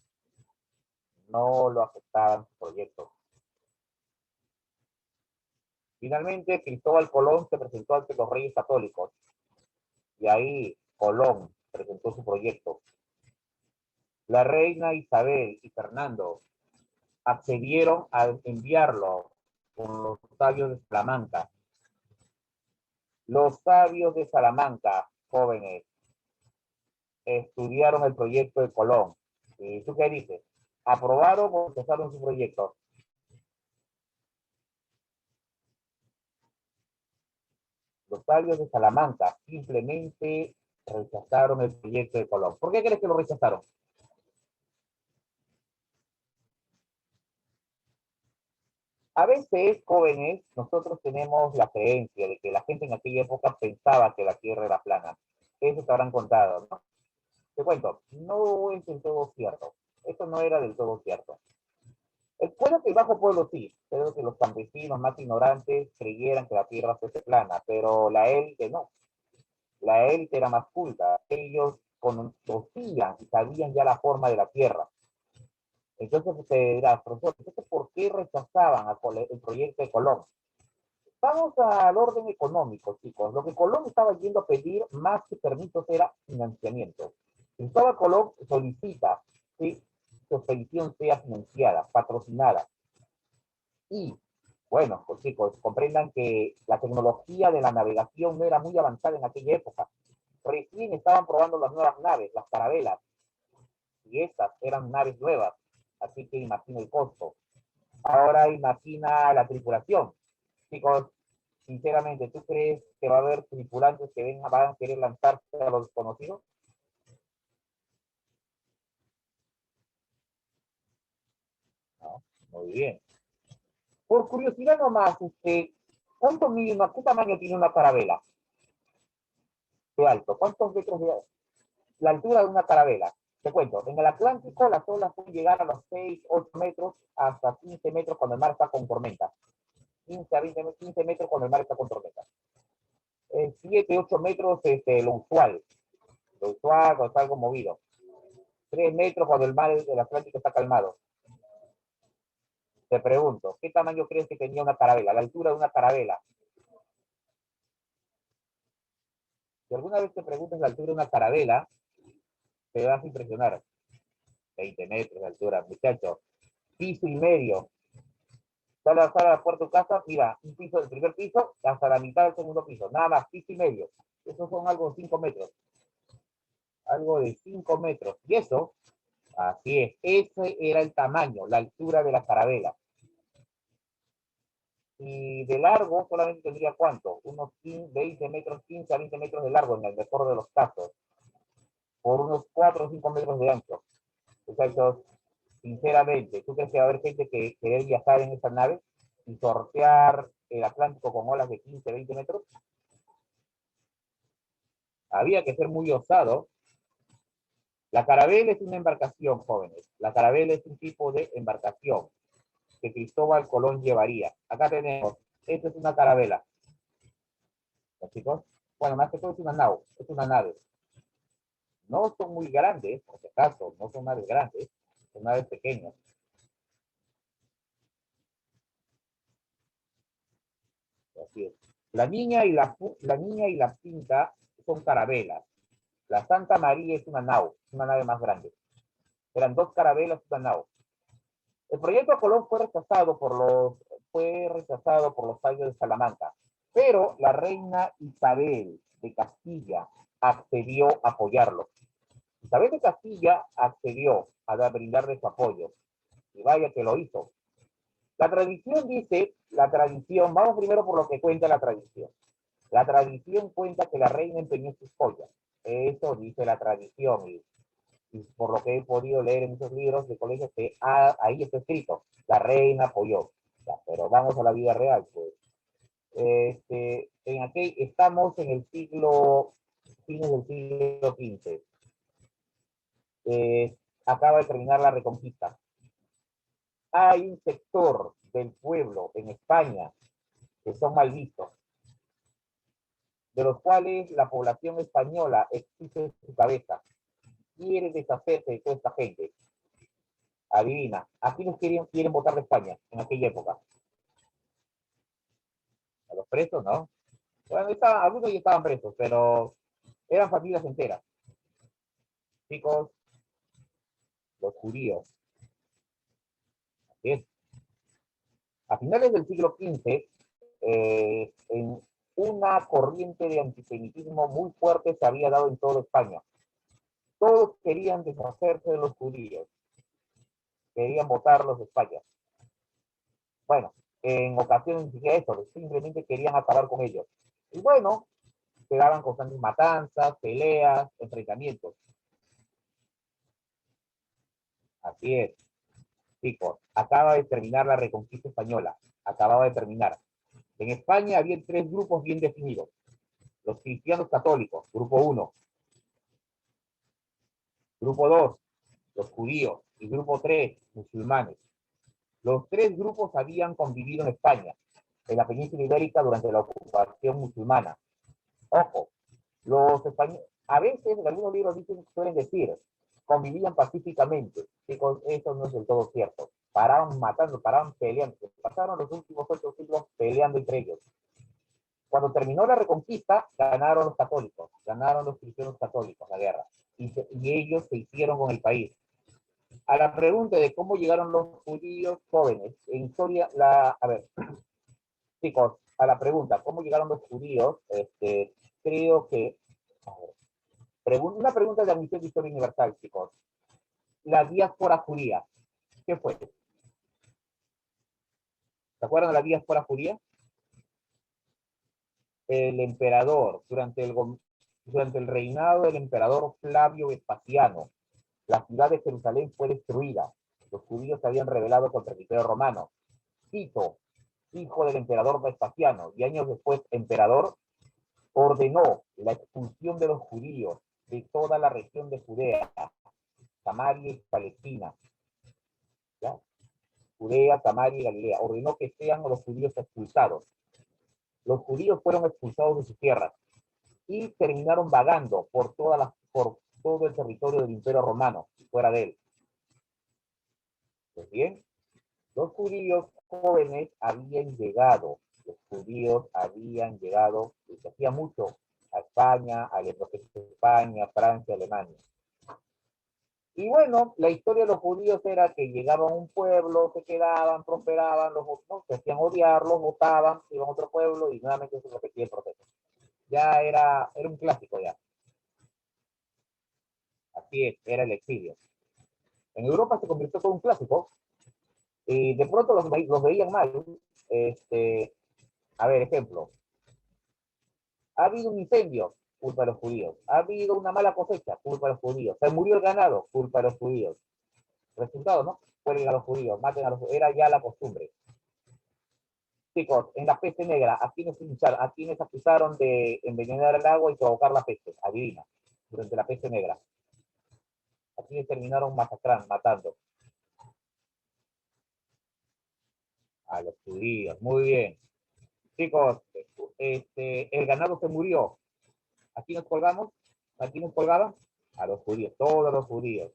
S1: lo aceptaban su proyecto. Finalmente, Cristóbal Colón se presentó ante los reyes católicos y ahí Colón presentó su proyecto. La reina Isabel y Fernando accedieron a enviarlo con los sabios de Salamanca. Los sabios de Salamanca, jóvenes, estudiaron el proyecto de Colón. ¿Y tú qué dices? ¿Aprobaron o rechazaron su proyecto? Los sabios de Salamanca simplemente rechazaron el proyecto de Colón. ¿Por qué crees que lo rechazaron? A veces, jóvenes, nosotros tenemos la creencia de que la gente en aquella época pensaba que la Tierra era plana. Eso te habrán contado, ¿no? Te cuento, no es del todo cierto. Eso no era del todo cierto. Puede que el bajo pueblo sí, pero que los campesinos más ignorantes creyeran que la Tierra fuese plana, pero la élite no. La élite era más culta. Ellos conocían y sabían ya la forma de la Tierra. Entonces usted dirá, profesor, entonces, ¿por qué rechazaban el proyecto de Colón? Vamos al orden económico, chicos. Lo que Colón estaba yendo a pedir más que permisos era financiamiento. Cristóbal Colón solicita que su expedición sea financiada, patrocinada. Y, bueno, pues chicos, comprendan que la tecnología de la navegación no era muy avanzada en aquella época. Recién estaban probando las nuevas naves, las carabelas, y estas eran naves nuevas. Así que imagina el costo. Ahora imagina la tripulación. Chicos, sinceramente, ¿tú crees que va a haber tripulantes que van a querer lanzarse a los desconocidos? No, muy bien. Por curiosidad nomás, ¿qué tamaño tiene una carabela? ¿De alto? ¿Cuántos metros de la altura de una carabela? Te cuento, en el Atlántico las olas pueden llegar a los 6, 8 metros hasta 15 metros cuando el mar está con tormenta. 15 a 20, 15 metros cuando el mar está con tormenta. 7, 8 metros es lo usual. Lo usual cuando está algo movido. 3 metros cuando el mar del Atlántico está calmado. Te pregunto, ¿qué tamaño crees que tenía una carabela? La altura de una carabela. Si alguna vez te preguntas la altura de una carabela, te vas a impresionar. 20 metros de altura, muchachos. Piso y medio. Sale a la puerta de tu casa, mira, un piso del primer piso hasta la mitad del segundo piso. Nada más, piso y medio. Esos son algo de 5 metros. Algo de 5 metros. Y eso, así es, ese era el tamaño, la altura de la carabela. Y de largo solamente tendría ¿cuánto? Unos 15, 20 metros, 15 a 20 metros de largo en el mejor de los casos, por unos 4 o 5 metros de ancho. Muchachos, sinceramente, ¿tú crees que va a haber gente que quiere viajar en esa nave y sortear el Atlántico con olas de 15, 20 metros? Había que ser muy osado. La carabela es una embarcación, jóvenes. La carabela es un tipo de embarcación que Cristóbal Colón llevaría. Acá tenemos, esta es una carabela. ¿Los chicos? Bueno, más que todo es una nave, No son muy grandes, por si acaso, no son naves grandes, son naves pequeñas. Así es. La niña y la pinta son carabelas. La Santa María es una nave más grande. Eran dos carabelas y una nave. El proyecto de Colón fue rechazado por los padres de Salamanca, pero la reina Isabel de Castilla accedió a apoyarlo. Isabel de Castilla accedió a brindarle su apoyo. Y vaya que lo hizo. La tradición dice, vamos primero por lo que cuenta la tradición. La tradición cuenta que la reina empeñó sus joyas. Eso dice la tradición. Y por lo que he podido leer en muchos libros de colegios, que ahí está escrito, la reina apoyó. Ya, pero vamos a la vida real, pues. Estamos en el fines del siglo XV. Acaba de terminar la Reconquista. Hay un sector del pueblo en España que son mal vistos, de los cuales la población española exige en su cabeza, quiere deshacerse de toda esta gente. Adivina, ¿a quiénes quieren votar de España en aquella época? A los presos, ¿no? Bueno, algunos ya estaban presos, pero eran familias enteras. Chicos, los judíos. Así es. A finales del siglo XV, en una corriente de antisemitismo muy fuerte se había dado en toda España. Todos querían deshacerse de los judíos, querían votarlos de España. Bueno, en ocasiones ni siquiera eso, simplemente querían acabar con ellos. Y bueno, se daban constantes matanzas, peleas, enfrentamientos. Así es, chicos, acaba de terminar la Reconquista Española, acababa de terminar. En España había tres grupos bien definidos. Los cristianos católicos, grupo 1. Grupo 2, los judíos. Y grupo 3, musulmanes. Los tres grupos habían convivido en España, en la península ibérica, durante la ocupación musulmana. Ojo, Los españoles, a veces en algunos libros suelen decir, convivían pacíficamente. Chicos, eso no es del todo cierto. Paraban matando, paraban peleando. Pasaron los últimos 8 siglos peleando entre ellos. Cuando terminó la reconquista, ganaron los católicos, ganaron los cristianos católicos la guerra. Y ellos se hicieron con el país. A la pregunta de cómo llegaron los judíos jóvenes, en historia, a ver, chicos, a la pregunta, ¿cómo llegaron los judíos? Creo que, a ver, una pregunta de admisión de historia universal, chicos. La diáspora judía, ¿qué fue? ¿Se acuerdan de la diáspora judía? El emperador, durante el reinado del emperador Flavio Vespasiano, la ciudad de Jerusalén fue destruida. Los judíos se habían rebelado contra el Imperio Romano. Tito, hijo del emperador Vespasiano y años después emperador, ordenó la expulsión de los judíos de toda la región de Judea, Samaria y Palestina. ¿Ya? Judea, Samaria y Galilea. Ordenó que sean los judíos expulsados. Los judíos fueron expulsados de sus tierras y terminaron vagando por todo el territorio del Imperio Romano, fuera de él. Pues bien, los judíos jóvenes habían llegado, desde hacía mucho, a España, a España, Francia, Alemania. Y bueno, la historia de los judíos era que llegaban a un pueblo, se quedaban, prosperaban, se hacían odiar, los votaban, iban a otro pueblo y nuevamente se repetía el proceso. Ya era un clásico ya. Así es, era el exilio. En Europa se convirtió todo un clásico y de pronto los veían mal. A ver, ejemplo. Ha habido un incendio, culpa de los judíos. Ha habido una mala cosecha, culpa de los judíos. Se murió el ganado, culpa de los judíos. Resultado, ¿no? Cuelguen a los judíos, maten a los judíos. Era ya la costumbre. Chicos, en la peste negra, ¿a quienes acusaron de envenenar el agua y provocar la peste? Adivina, durante la peste negra. ¿A quienes terminaron masacrando, matando? A los judíos, muy bien. Chicos, el ganado se murió. ¿A quiénes colgamos? ¿A quiénes colgaban? A los judíos, todos los judíos.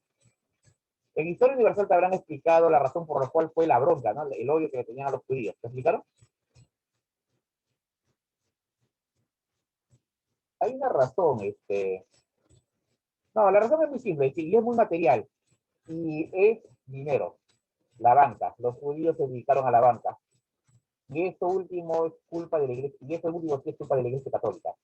S1: En Historia Universal te habrán explicado la razón por la cual fue la bronca, ¿no? El odio que le tenían a los judíos. ¿Te explicaron? Hay una razón, No, la razón es muy simple, y es muy material. Y es dinero. La banca. Los judíos se dedicaron a la banca. Y eso último es culpa de la iglesia, y eso último sí es culpa de la iglesia católica.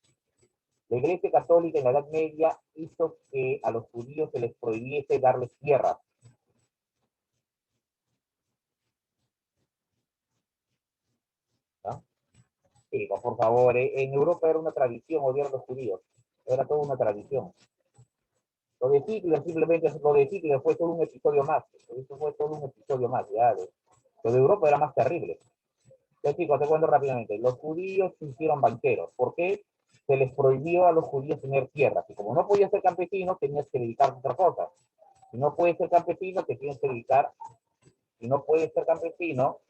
S1: La iglesia católica en la Edad Media hizo que a los judíos se les prohibiese darles tierras. ¿No? Sí, por favor, en Europa era una tradición odiar a los judíos. Era toda una tradición. Lo de Hitler fue solo un episodio más. Eso fue solo un episodio más. Ya, lo de Europa era más terrible. Ya, chicos, te cuento rápidamente. Los judíos se hicieron banqueros. ¿Por qué? Se les prohibió a los judíos tener tierras. Y como no podías ser campesino, tenías que dedicarte a otra cosa. Si no puedes ser campesino, te tienes que dedicar. Si no puedes ser campesino,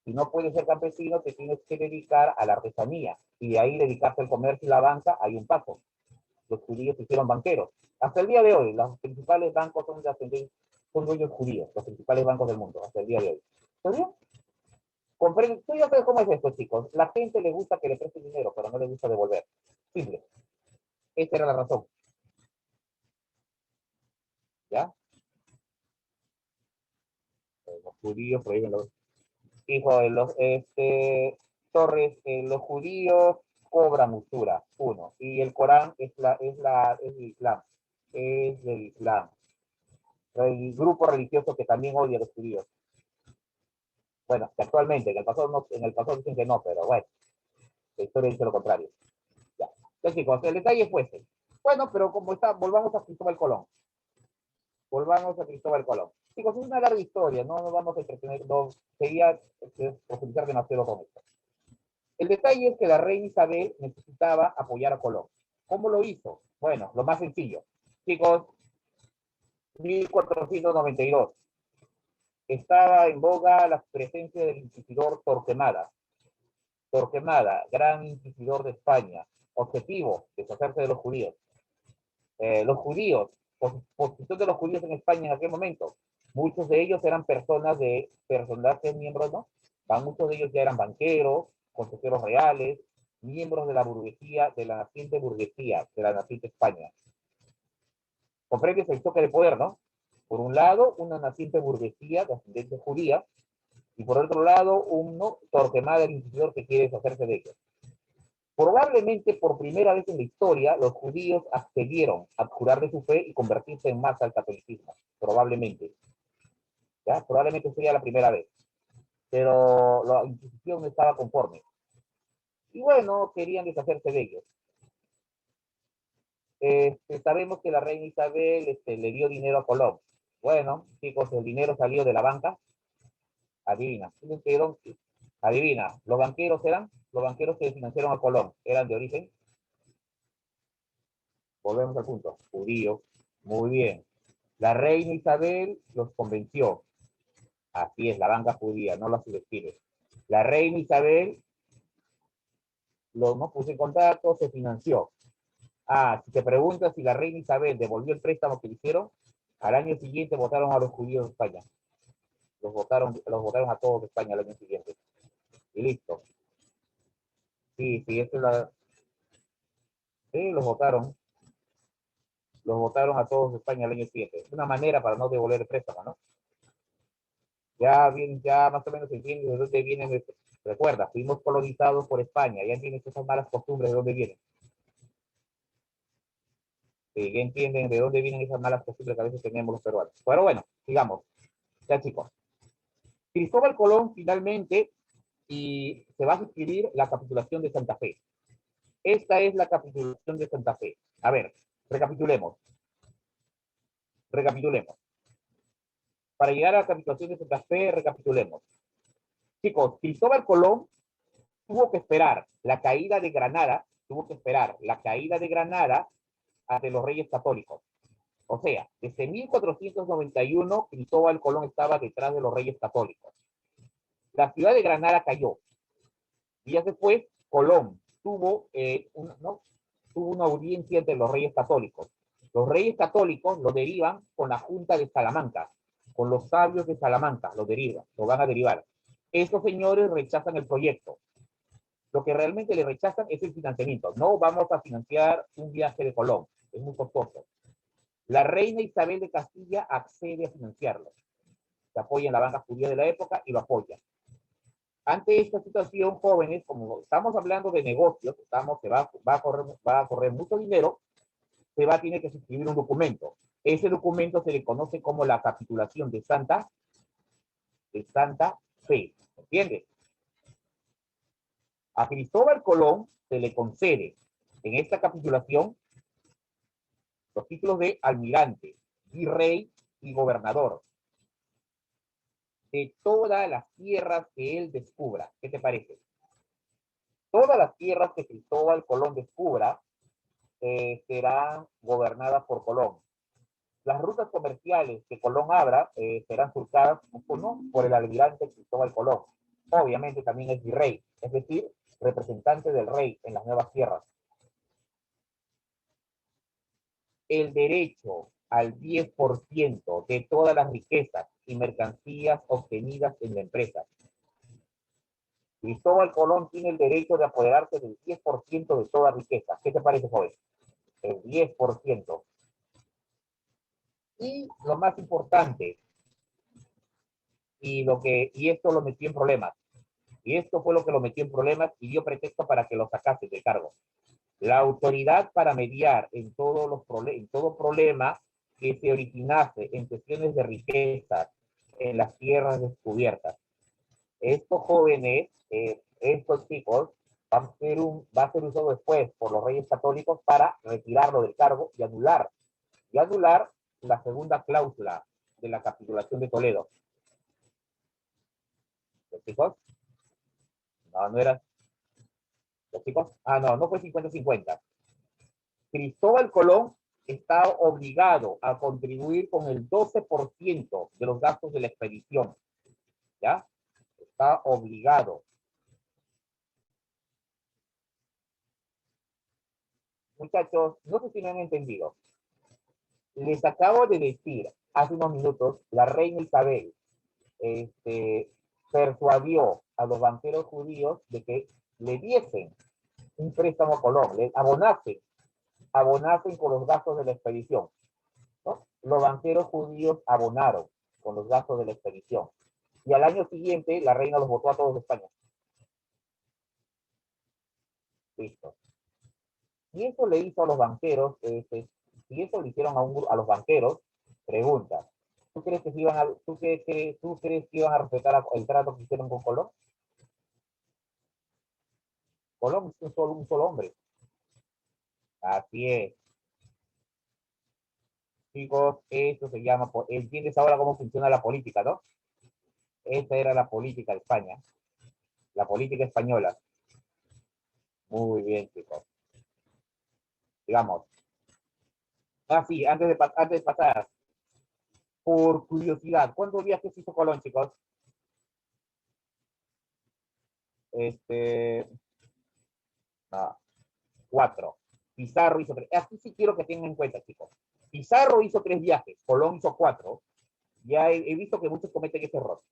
S1: te tienes que dedicar a la artesanía. Y de ahí dedicarse al comercio y la banca, hay un paso. Los judíos se hicieron banqueros. Hasta el día de hoy, los principales bancos son dueños judíos, los principales bancos del mundo, hasta el día de hoy. ¿Está bien? Comprende, tú ya sabes cómo es esto, chicos. La gente le gusta que le presten dinero, pero no le gusta devolver. Simple. Esa era la razón. ¿Ya? Los judíos prohíben los... Hijo de los... Torres, los judíos cobran usura, uno. Y el Corán es el Islam. Es del Islam. El grupo religioso que también odia a los judíos. Bueno, actualmente, en el pasado dicen que no, pero bueno, la historia dice lo contrario. Ya. Entonces, chicos, el detalle fue ese. Bueno, pero como está, volvamos a Cristóbal Colón. Chicos, es una larga historia, no nos vamos a entretener, no sería profundizar demasiado con esto. El detalle es que la reina Isabel necesitaba apoyar a Colón. ¿Cómo lo hizo? Bueno, lo más sencillo. Chicos, 1492. Estaba en boga la presencia del inquisidor Torquemada. Torquemada, gran inquisidor de España. objetivo, deshacerse de los judíos. Los judíos, posición de los judíos en España en aquel momento, muchos de ellos eran personajes, miembros, ¿no? Muchos de ellos ya eran banqueros, consejeros reales, miembros de la burguesía, de la naciente burguesía, de la naciente España. Comprendes el choque de poder, ¿no? Por un lado, una naciente burguesía de ascendencia judía, y por otro lado, un Torquemada del Inquisidor que quiere deshacerse de ellos. Probablemente por primera vez en la historia, los judíos accedieron a jurar de su fe y convertirse en masa al catolicismo. Probablemente. ¿Ya? Probablemente sería la primera vez. Pero la Inquisición no estaba conforme. Y bueno, querían deshacerse de ellos. Sabemos que la reina Isabel le dio dinero a Colón. Bueno, chicos, el dinero salió de la banca. Adivina. Adivina. ¿Los banqueros que financiaron a Colón eran de origen? Volvemos al punto. Judíos. Muy bien. La reina Isabel los convenció. Así es, la banca judía, no los subestimes. La reina Isabel no puso en contacto, se financió. Si te preguntas si la reina Isabel devolvió el préstamo que le hicieron, al año siguiente votaron a los judíos de España. Los votaron a todos de España al año siguiente. Y listo. Sí, esto es la... Sí, los votaron a todos de España al año siguiente. Es una manera para no devolver el préstamo, ¿no? Ya más o menos se entiende de dónde vienen. Recuerda, fuimos colonizados por España, ya entiendes esas malas costumbres de dónde vienen. Sí, ya entienden de dónde vienen esas malas costumbres que a veces tenemos los peruanos. Pero bueno, sigamos. Ya chicos. Cristóbal Colón finalmente se va a suscribir la capitulación de Santa Fe. Esta es la capitulación de Santa Fe. A ver, recapitulemos. Para llegar a la capitulación de Santa Fe, recapitulemos. Chicos, Cristóbal Colón tuvo que esperar la caída de Granada ante los Reyes Católicos. O sea, desde 1491, Cristóbal Colón estaba detrás de los Reyes Católicos. La ciudad de Granada cayó. Días después, Colón tuvo una audiencia entre los Reyes Católicos. Los Reyes Católicos lo derivan con la Junta de Salamanca, con los sabios de Salamanca, lo van a derivar. Estos señores rechazan el proyecto. Lo que realmente le rechazan es el financiamiento. No vamos a financiar un viaje de Colón, es muy costoso. La reina Isabel de Castilla accede a financiarlo. Se apoya en la banca judía de la época y lo apoya. Ante esta situación, jóvenes, como estamos hablando de negocios, va a correr mucho dinero, se va a tener que suscribir un documento. Ese documento se le conoce como la capitulación de Santa Fe. ¿Entiendes? A Cristóbal Colón se le concede en esta capitulación los títulos de almirante, virrey y gobernador de todas las tierras que él descubra. ¿Qué te parece? Todas las tierras que Cristóbal Colón descubra serán gobernadas por Colón. Las rutas comerciales que Colón abra serán surcadas por el almirante Cristóbal Colón. Obviamente también es virrey, es decir, representante del rey en las nuevas tierras. El derecho al 10% de todas las riquezas y mercancías obtenidas en la empresa. Cristóbal Colón tiene el derecho de apoderarse del 10% de toda riqueza. ¿Qué te parece, joven? El 10%. Y lo más importante, y esto lo metió en problemas, y esto fue lo que lo metió en problemas y dio pretexto para que lo sacase de cargo. La autoridad para mediar en todo problema que se originase en cuestiones de riqueza en las tierras descubiertas. Estos jóvenes, estos chicos, va a ser usado después por los reyes católicos para retirarlo del cargo y anular la segunda cláusula de la capitulación de Toledo. ¿Los chicos? No era. ¿Los chicos? No fue 50-50. Cristóbal Colón está obligado a contribuir con el 12% de los gastos de la expedición. ¿Ya? Está obligado. Y esto lo metió en problemas. Y esto fue lo que lo metió en problemas. Y dio pretexto para que lo sacase de cargo. La autoridad para mediar en todo problema que se originase en cuestiones de riqueza en las tierras descubiertas. Estos jóvenes, estos chicos, va a ser usado después por los reyes católicos para retirarlo del cargo y anular la segunda cláusula de la capitulación de Toledo. Cristóbal Colón está obligado a contribuir con el 12% de los gastos de la expedición. ¿Ya? Está obligado. muchachos, no sé si me han entendido. Les acabo de decir hace unos minutos, la reina Isabel persuadió a los banqueros judíos de que le diesen un préstamo a Colón, le abonasen con los gastos de la expedición, ¿no? Los banqueros judíos abonaron con los gastos de la expedición. Y al año siguiente, la reina los votó a todos de España. Listo. Y eso le hizo a los banqueros, si eso le hicieron a los banqueros, pregunta, ¿tú crees que iban a respetar el trato que hicieron con Colón? Colón es un solo hombre. Así es. Chicos, eso se llama, entiendes ahora cómo funciona la política, ¿no? Esa era la política de España, la política española. Muy bien, chicos. Digamos. Sí, antes de pasar, por curiosidad, ¿cuántos viajes hizo Colón, chicos? No, 4. Pizarro hizo 3. Aquí sí quiero que tengan en cuenta, chicos. Pizarro hizo 3 viajes, Colón hizo 4. Ya he visto que muchos cometen ese error.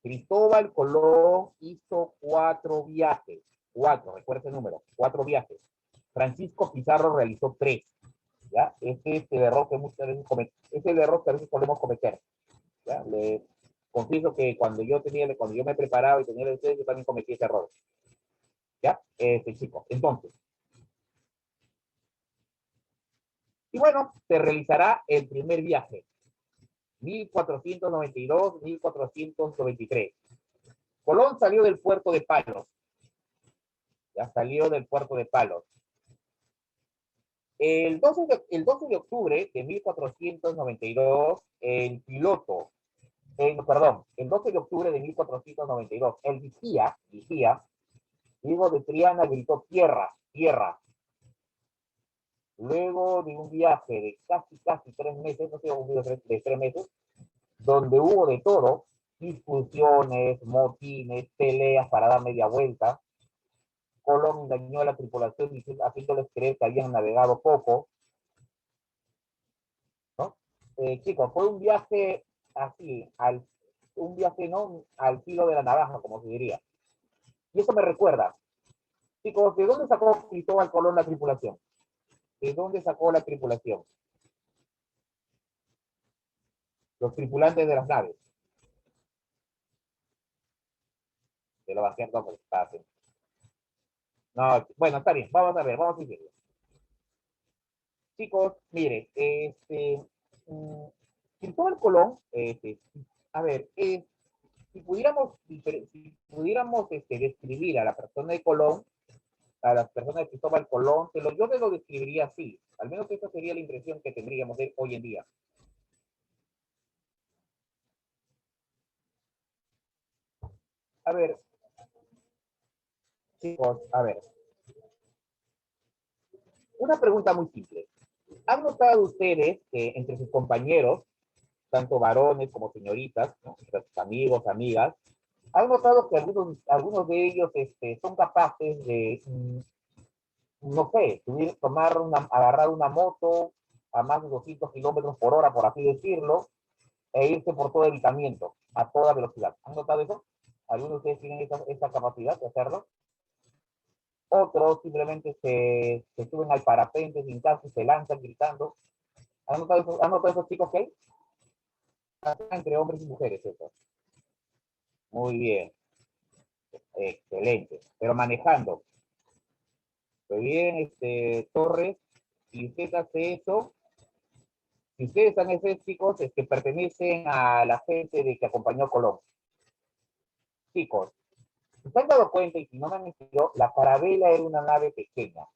S1: Cristóbal Colón hizo 4 viajes. 4, recuerda ese número, 4 viajes. Francisco Pizarro realizó 3. ¿Ya? Este es el error que muchas veces es el error que a veces podemos cometer. ¿Ya? Le confieso que cuando yo me preparaba y tenía el estudio, yo también cometí ese error. ¿Ya? Chicos, entonces. Y bueno, se realizará el primer viaje. 1492, 1493. Colón salió del puerto de Palos. Ya salió del puerto de Palos. El 12 de octubre de 1492, el 12 de octubre de 1492, el vigía, Diego de Triana gritó tierra, tierra. Luego de un viaje de casi 3 meses, no sé, un viaje de 3 meses, donde hubo de todo, discusiones, motines, peleas para dar media vuelta. Colón engañó a la tripulación haciéndoles creer que habían navegado poco, ¿no? Chicos, fue un viaje así, un viaje no al filo de la navaja, como se diría. Y eso me recuerda, chicos, ¿de dónde sacó Cristóbal Colón la tripulación? ¿De dónde sacó la tripulación? Los tripulantes de las naves. De los banqueros, pues, no, bueno, está bien, vamos a ver, vamos a seguir. Chicos, mire, Cristóbal Colón, a ver, si pudiéramos describir a la persona de Colón, a las personas de Cristóbal Colón, yo te lo describiría así, al menos esa sería la impresión que tendríamos de él hoy en día. A ver, chicos, a ver, una pregunta muy simple. ¿Han notado ustedes que entre sus compañeros, tanto varones como señoritas, ¿no? Entre sus amigos, amigas, han notado que algunos de ellos son capaces de, no sé, agarrar una moto a más de 200 kilómetros por hora, por así decirlo, e irse por todo evitamiento, a toda velocidad? ¿Han notado eso? ¿Algunos de ustedes tienen esa capacidad de hacerlo? Otros simplemente se suben al parapente sin casco y se lanzan gritando. ¿Han notado esos chicos que hay? Entre hombres y mujeres, eso. Muy bien. Excelente. Pero manejando. Muy bien, Torres. Si usted hace eso, si ustedes están escépticos, es que pertenecen a la gente de que acompañó a Colón. Chicos, ¿se han dado cuenta? Y si no me han entendido, la carabela era una nave pequeña.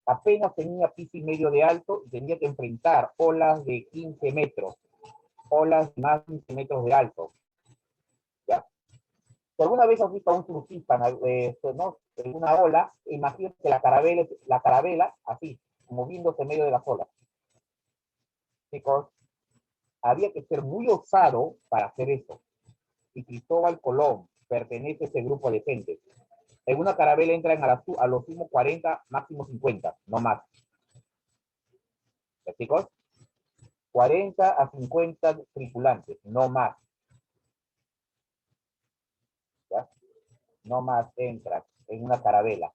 S1: Apenas tenía piso y medio de alto y tenía que enfrentar olas de 15 metros, olas de más de 15 metros de alto. ¿Ya? Si alguna vez has visto a un surfista, ¿no? En una ola, imagínate la carabela así, moviéndose en medio de las olas. Chicos, había que ser muy osado para hacer eso. Y Cristóbal Colón pertenece a ese grupo de gente. En una carabela entran a lo sumo 40, máximo 50, no más. ¿Ya, chicos? 40 a 50 tripulantes, no más. ¿Ya? No más entran en una carabela.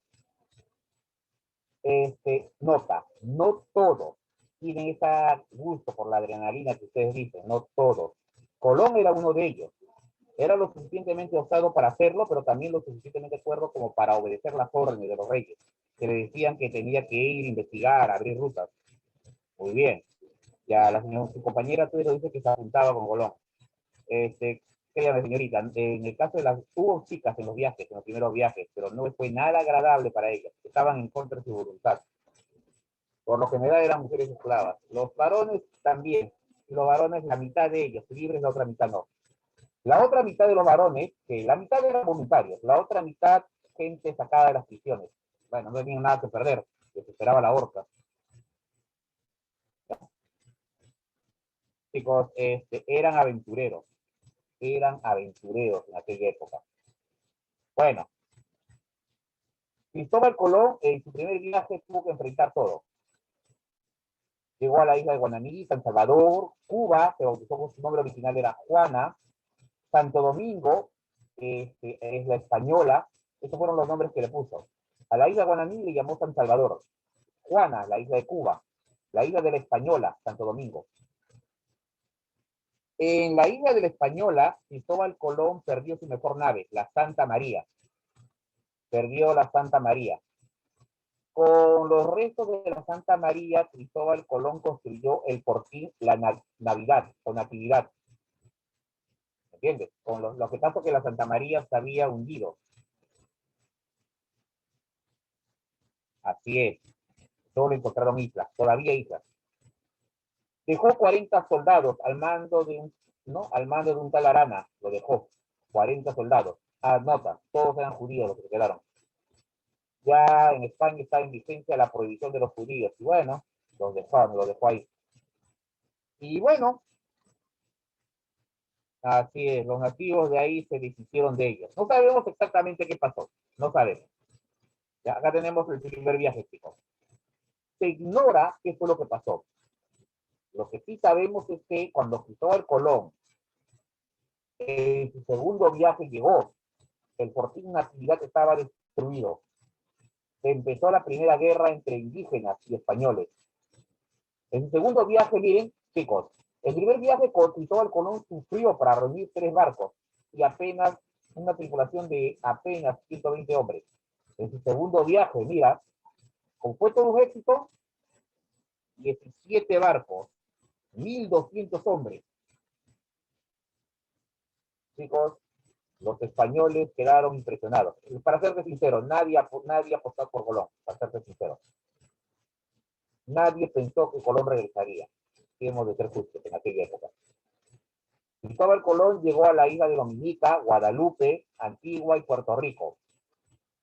S1: Nota, no todos tienen ese gusto por la adrenalina que ustedes dicen, no todos. Colón era uno de ellos. Era lo suficientemente osado para hacerlo, pero también lo suficientemente cuerdo como para obedecer las órdenes de los reyes, que le decían que tenía que ir, investigar, abrir rutas. Muy bien. Ya su compañera Pedro dice que se apuntaba con Colón. Créame, señorita, en el caso de hubo chicas en los viajes, en los primeros viajes, pero no fue nada agradable para ellas. Estaban en contra de su voluntad. Por lo general eran mujeres esclavas. Los varones también. Y los varones, la mitad de ellos libres, la otra mitad no. La otra mitad de los varones, que la mitad eran voluntarios, la otra mitad gente sacada de las prisiones. Bueno, no tenían nada que perder, les esperaba la horca. Chicos, eran aventureros en aquella época. Bueno, Cristóbal Colón en su primer viaje tuvo que enfrentar todo. Llegó a la isla de Guananí, San Salvador, Cuba, que bautizó con su nombre original era Juana, Santo Domingo, es la Española, esos fueron los nombres que le puso. A la isla de Guananí le llamó San Salvador, Juana, la isla de Cuba, la isla de la Española, Santo Domingo. En la isla de la Española, Cristóbal Colón perdió su mejor nave, la Santa María. Perdió la Santa María. Con los restos de la Santa María, Cristóbal Colón construyó el fortín La Navidad, o Natividad. ¿Entiendes? Con lo que tanto que la Santa María se había hundido. Así es. Solo encontraron islas, todavía islas. Dejó 40 soldados al mando de un tal Arana, lo dejó. 40 soldados. Nota, todos eran judíos los que quedaron. Ya en España está en vigencia la prohibición de los judíos. Y bueno, los dejó ahí. Y bueno, así es, los nativos de ahí se deshicieron de ellos. No sabemos exactamente qué pasó, no sabemos. Ya, acá tenemos el primer viaje, chicos. Se ignora qué fue lo que pasó. Lo que sí sabemos es que cuando Cristóbal Colón en su segundo viaje llegó, el fortín Natividad estaba destruido. Se empezó la primera guerra entre indígenas y españoles. En su segundo viaje, miren, chicos, el primer viaje con Cristóbal Colón sufrió para reunir 3 barcos y apenas una tripulación de apenas 120 hombres. En su segundo viaje, mira, fue todo un éxito, 17 barcos, 1.200 hombres. Chicos, los españoles quedaron impresionados. Para serte sincero, nadie apostó por Colón, para serte sincero. Nadie pensó que Colón regresaría. Hemos de ser justos en aquella época. Cristóbal Colón llegó a la isla de Dominica, Guadalupe, Antigua y Puerto Rico.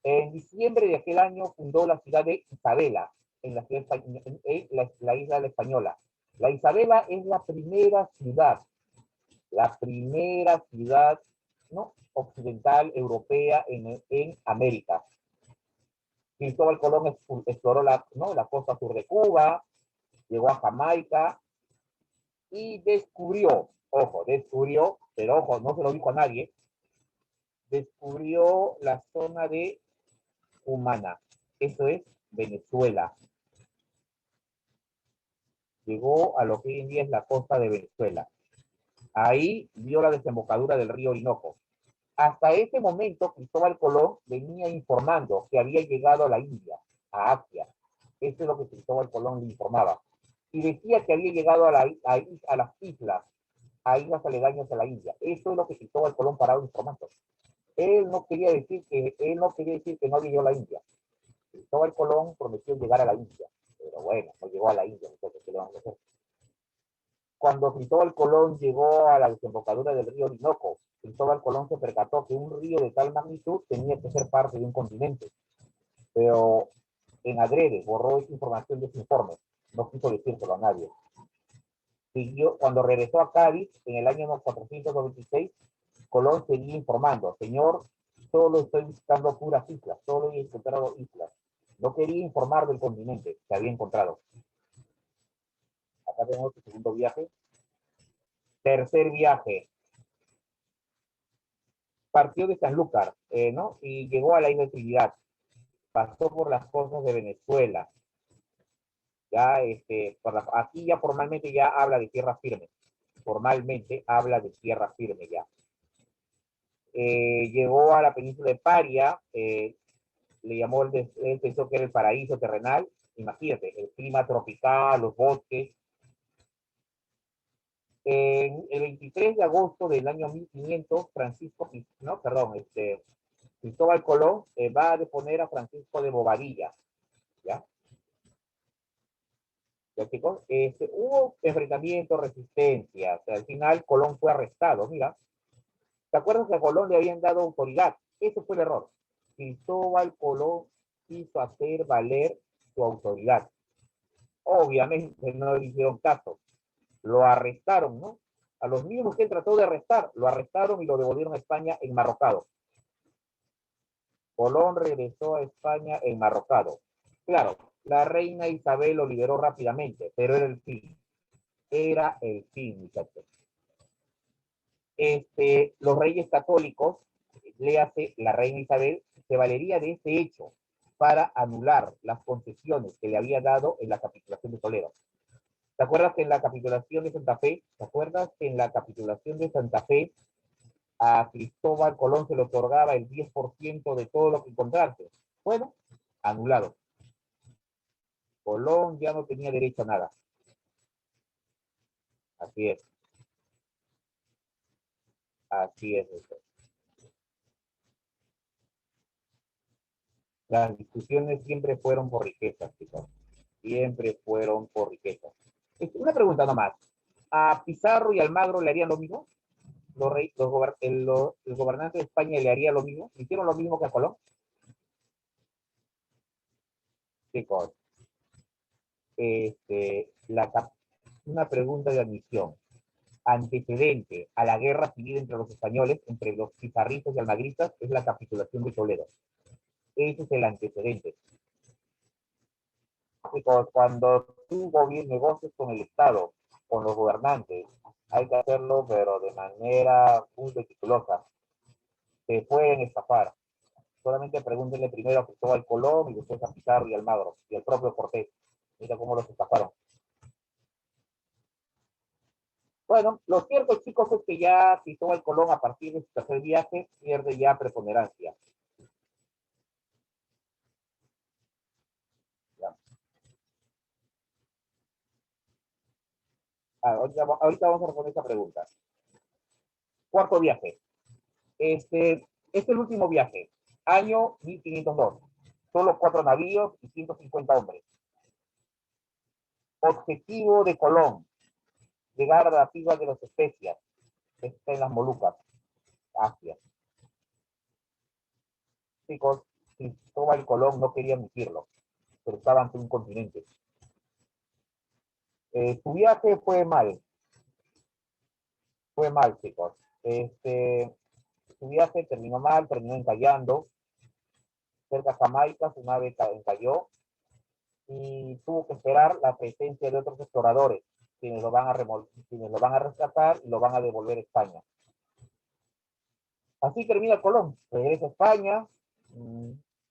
S1: En diciembre de aquel año fundó la ciudad de Isabela, en la isla de la Española. La Isabela es la primera ciudad ¿no? occidental europea en América. Cristóbal Colón exploró la costa sur de Cuba, llegó a Jamaica y descubrió, pero ojo, no se lo dijo a nadie, descubrió la zona de Cumaná, eso es Venezuela. Llegó a lo que hoy en día es la costa de Venezuela. Ahí vio la desembocadura del río Orinoco. Hasta ese momento, Cristóbal Colón venía informando que había llegado a la India, a Asia. Eso es lo que Cristóbal Colón le informaba. Y decía que había llegado a las islas, a islas aledañas a la India. Eso es lo que Cristóbal Colón paraba informando. Él no quería decir que no llegó a la India. Cristóbal Colón prometió llegar a la India, pero bueno, no llegó a la India, entonces, ¿qué le vamos a hacer? Cuando Cristóbal Colón llegó a la desembocadura del río Orinoco, Cristóbal Colón se percató que un río de tal magnitud tenía que ser parte de un continente, pero en adrede borró esa información de su informe, no quiso decírselo a nadie. Cuando regresó a Cádiz en el año 496, Colón seguía informando: señor, solo estoy buscando puras islas, solo he encontrado islas. No quería informar del continente que había encontrado. Acá tenemos el segundo viaje. Tercer viaje. Partió de Sanlúcar, ¿no? Y llegó a la isla de Trinidad. Pasó por las costas de Venezuela. Ya, aquí ya formalmente ya habla de tierra firme. Formalmente habla de tierra firme ya. Llegó a la península de Paria, le llamó, él pensó que era el paraíso terrenal. Imagínate, el clima tropical, los bosques. El 23 de agosto del año 1500, Cristóbal Colón va a deponer a Francisco de Bobadilla, ¿ya? ¿Ya, chicos? Hubo enfrentamiento, resistencia, o sea, al final Colón fue arrestado, mira. ¿Te acuerdas que a Colón le habían dado autoridad? Ese fue el error. Cristóbal Colón quiso hacer valer su autoridad. Obviamente no le hicieron caso. Lo arrestaron, ¿no? A los mismos que él trató de arrestar, lo arrestaron y lo devolvieron a España enmarrocado. Colón regresó a España enmarrocado. Claro, la reina Isabel lo liberó rápidamente, pero era el fin. Era el fin, muchachos. Los reyes católicos, léase la reina Isabel, se valería de este hecho para anular las concesiones que le había dado en la capitulación de Toledo. ¿Te acuerdas que en la capitulación de Santa Fe, a Cristóbal Colón se le otorgaba el 10% de todo lo que encontrase? Bueno, anulado. Colón ya no tenía derecho a nada. Así es. Así es eso. Las discusiones siempre fueron por riquezas, chicos. Siempre fueron por riquezas. Una pregunta nomás. ¿A Pizarro y Almagro le harían lo mismo? ¿El gobernante de España le haría lo mismo? ¿Hicieron lo mismo que a Colón? Chicos, una pregunta de admisión. Antecedente a la guerra civil entre los españoles, entre los pizarristas y almagristas, es la capitulación de Toledo. Ese es el antecedente. Chicos, cuando tú negocias con el Estado, con los gobernantes, hay que hacerlo, pero de manera muy meticulosa. Se pueden escapar. Solamente pregúntenle primero a Cristóbal Colón y después a Pizarro y Almagro y al propio Cortés. Mira cómo los escaparon. Bueno, lo cierto, chicos, es que ya Cristóbal Colón, a partir de su tercer viaje, pierde ya preponderancia. Ya. Ahorita vamos a responder esta pregunta. Cuarto viaje. Este es el último viaje. Año 1502. Solo 4 navíos y 150 hombres. Objetivo de Colón: llegar a las islas de las Especias, que está en las Molucas, Asia. Chicos, Cristóbal Colón no quería admitirlo, pero estaba ante un continente. Su viaje fue mal, chicos. Su viaje terminó mal, terminó encallando. Cerca de Jamaica, su nave encalló y tuvo que esperar la presencia de otros exploradores, quienes lo van a rescatar y lo van a devolver a España. Así termina Colón, regresa a España,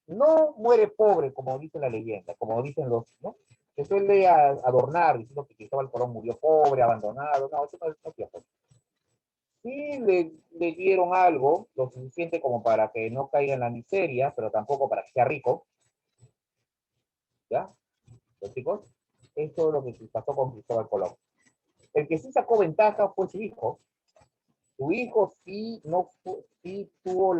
S1: no muere pobre, como dice la leyenda, como dicen los, ¿no? Se suele adornar diciendo que Cristóbal Colón murió pobre, abandonado. No, eso no es cierto. Sí le dieron algo, lo suficiente como para que no caiga en la miseria, pero tampoco para que sea rico. ¿Ya? ¿Los chicos? Eso es lo que pasó con Cristóbal Colón. El que sí sacó ventaja fue su hijo. Su hijo sí, sí tuvo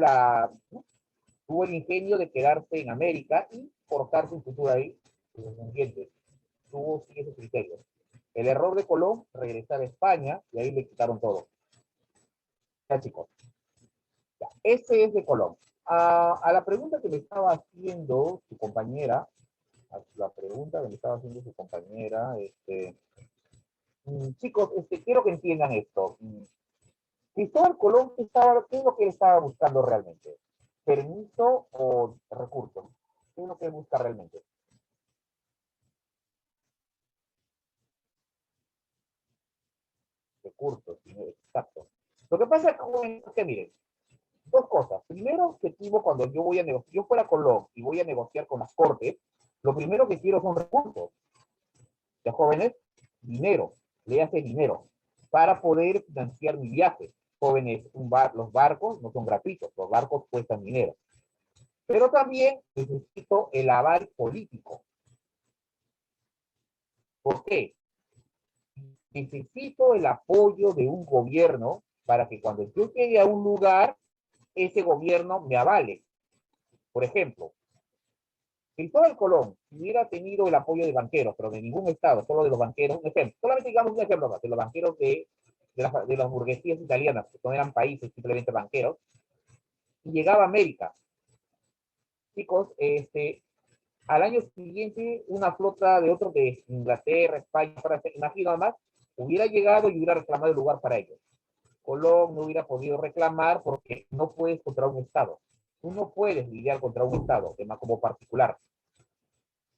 S1: el ingenio de quedarse en América y forjarse un futuro ahí, sus descendientes. Tuvo sí ese criterio. El error de Colón, regresar a España, y ahí le quitaron todo. Ya, chicos. Ya, ese es de Colón. A la pregunta que me estaba haciendo su compañera, chicos, quiero que entiendan esto. Cristóbal Colón, ¿qué es lo que él estaba buscando realmente? ¿Permiso o recurso? ¿Qué es lo que busca realmente? Recursos, exacto. Lo que pasa es que, miren, dos cosas. Primero, objetivo, cuando yo voy a negociar, yo fuera Colón y voy a negociar con las cortes, lo primero que quiero son recursos. Ya jóvenes, dinero, le hace dinero, para poder financiar mi viaje. Jóvenes, los barcos no son gratuitos, los barcos cuestan dinero. Pero también necesito el aval político. ¿Por qué? Necesito el apoyo de un gobierno para que cuando yo llegue a un lugar, ese gobierno me avale. Por ejemplo, Cristóbal Colón hubiera tenido el apoyo de banqueros, pero de ningún estado, solo de los banqueros, un ejemplo, solamente digamos un ejemplo más, de los banqueros de las burguesías italianas, que no eran países, simplemente banqueros, y llegaba a América. Chicos, al año siguiente, una flota de otros de Inglaterra, España, Francia, imagino más, hubiera llegado y hubiera reclamado el lugar para ellos. Colón no hubiera podido reclamar porque no puedes contra un Estado. Tú no puedes lidiar contra un Estado, tema como particular.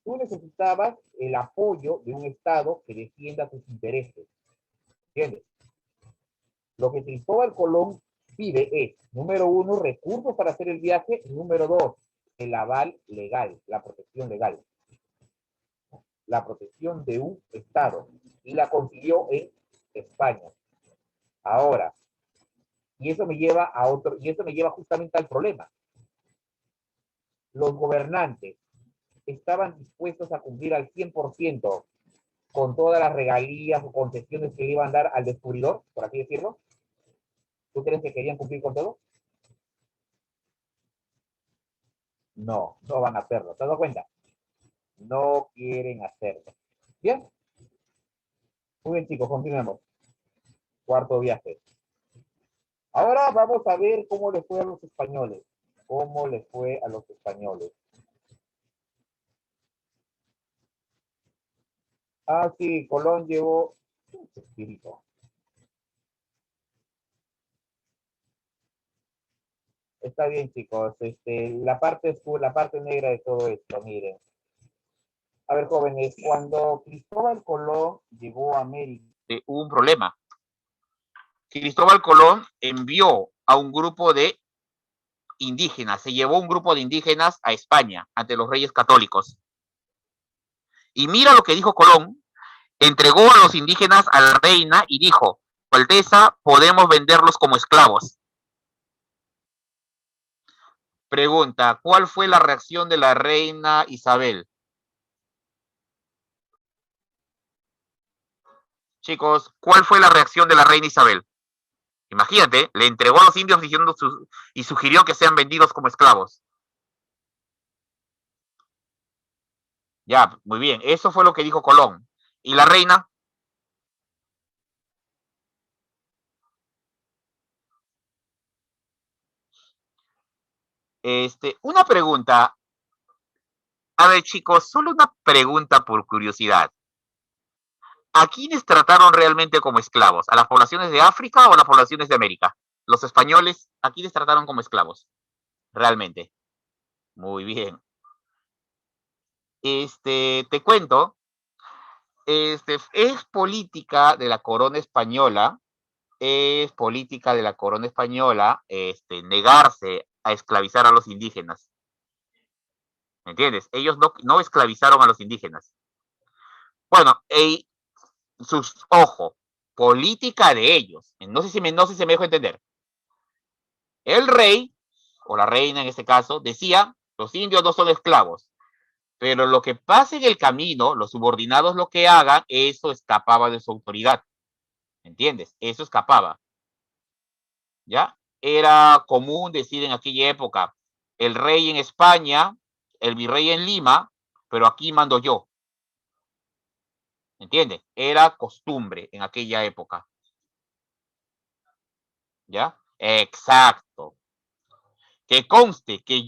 S1: Tú necesitabas el apoyo de un Estado que defienda tus intereses. ¿Entiendes? Lo que Cristóbal Colón pide es, número uno, recursos para hacer el viaje, y número dos, el aval legal, la protección legal. La protección de un Estado. Y la consiguió en España. Ahora, y eso me lleva justamente al problema. Los gobernantes estaban dispuestos a cumplir al 100% con todas las regalías o concesiones que le iban a dar al descubridor, por así decirlo. ¿Tú crees que querían cumplir con todo? No, no van a hacerlo. ¿Te das cuenta? No quieren hacerlo. ¿Bien? Muy bien, chicos, continuemos. Cuarto viaje. Ahora vamos a ver cómo le fue a los españoles. ¿Cómo le fue a los españoles? Ah, sí, Colón llevó espíritu. Está bien, chicos. La parte oscura, la parte negra de todo esto, miren. A ver, jóvenes, cuando Cristóbal Colón llegó a América, hubo un problema. Cristóbal Colón envió a un grupo de indígenas, se llevó un grupo de indígenas a España ante los reyes católicos. Y mira lo que dijo Colón, entregó a los indígenas a la reina y dijo, Alteza, podemos venderlos como esclavos. Pregunta, ¿cuál fue la reacción de la reina Isabel? Chicos, ¿cuál fue la reacción de la reina Isabel? Imagínate, le entregó a los indios diciendo y sugirió que sean vendidos como esclavos. Ya, muy bien, eso fue lo que dijo Colón. ¿Y la reina? Una pregunta. A ver, chicos, solo una pregunta por curiosidad. ¿A quiénes trataron realmente como esclavos? ¿A las poblaciones de África o a las poblaciones de América? Los españoles, ¿a quiénes trataron como esclavos? Realmente. Muy bien. Te cuento, es política de la corona española, negarse a esclavizar a los indígenas. ¿Me entiendes? Ellos no esclavizaron a los indígenas. Bueno, ojo, política de ellos. No sé si me dejo entender. El rey, o la reina en este caso, decía, los indios no son esclavos. Pero lo que pase en el camino, los subordinados lo que hagan, eso escapaba de su autoridad. ¿Entiendes? Eso escapaba. ¿Ya? Era común decir en aquella época, el rey en España, el virrey en Lima, pero aquí mando yo. ¿Entiendes? Era costumbre en aquella época. ¿Ya? Exacto. Que conste que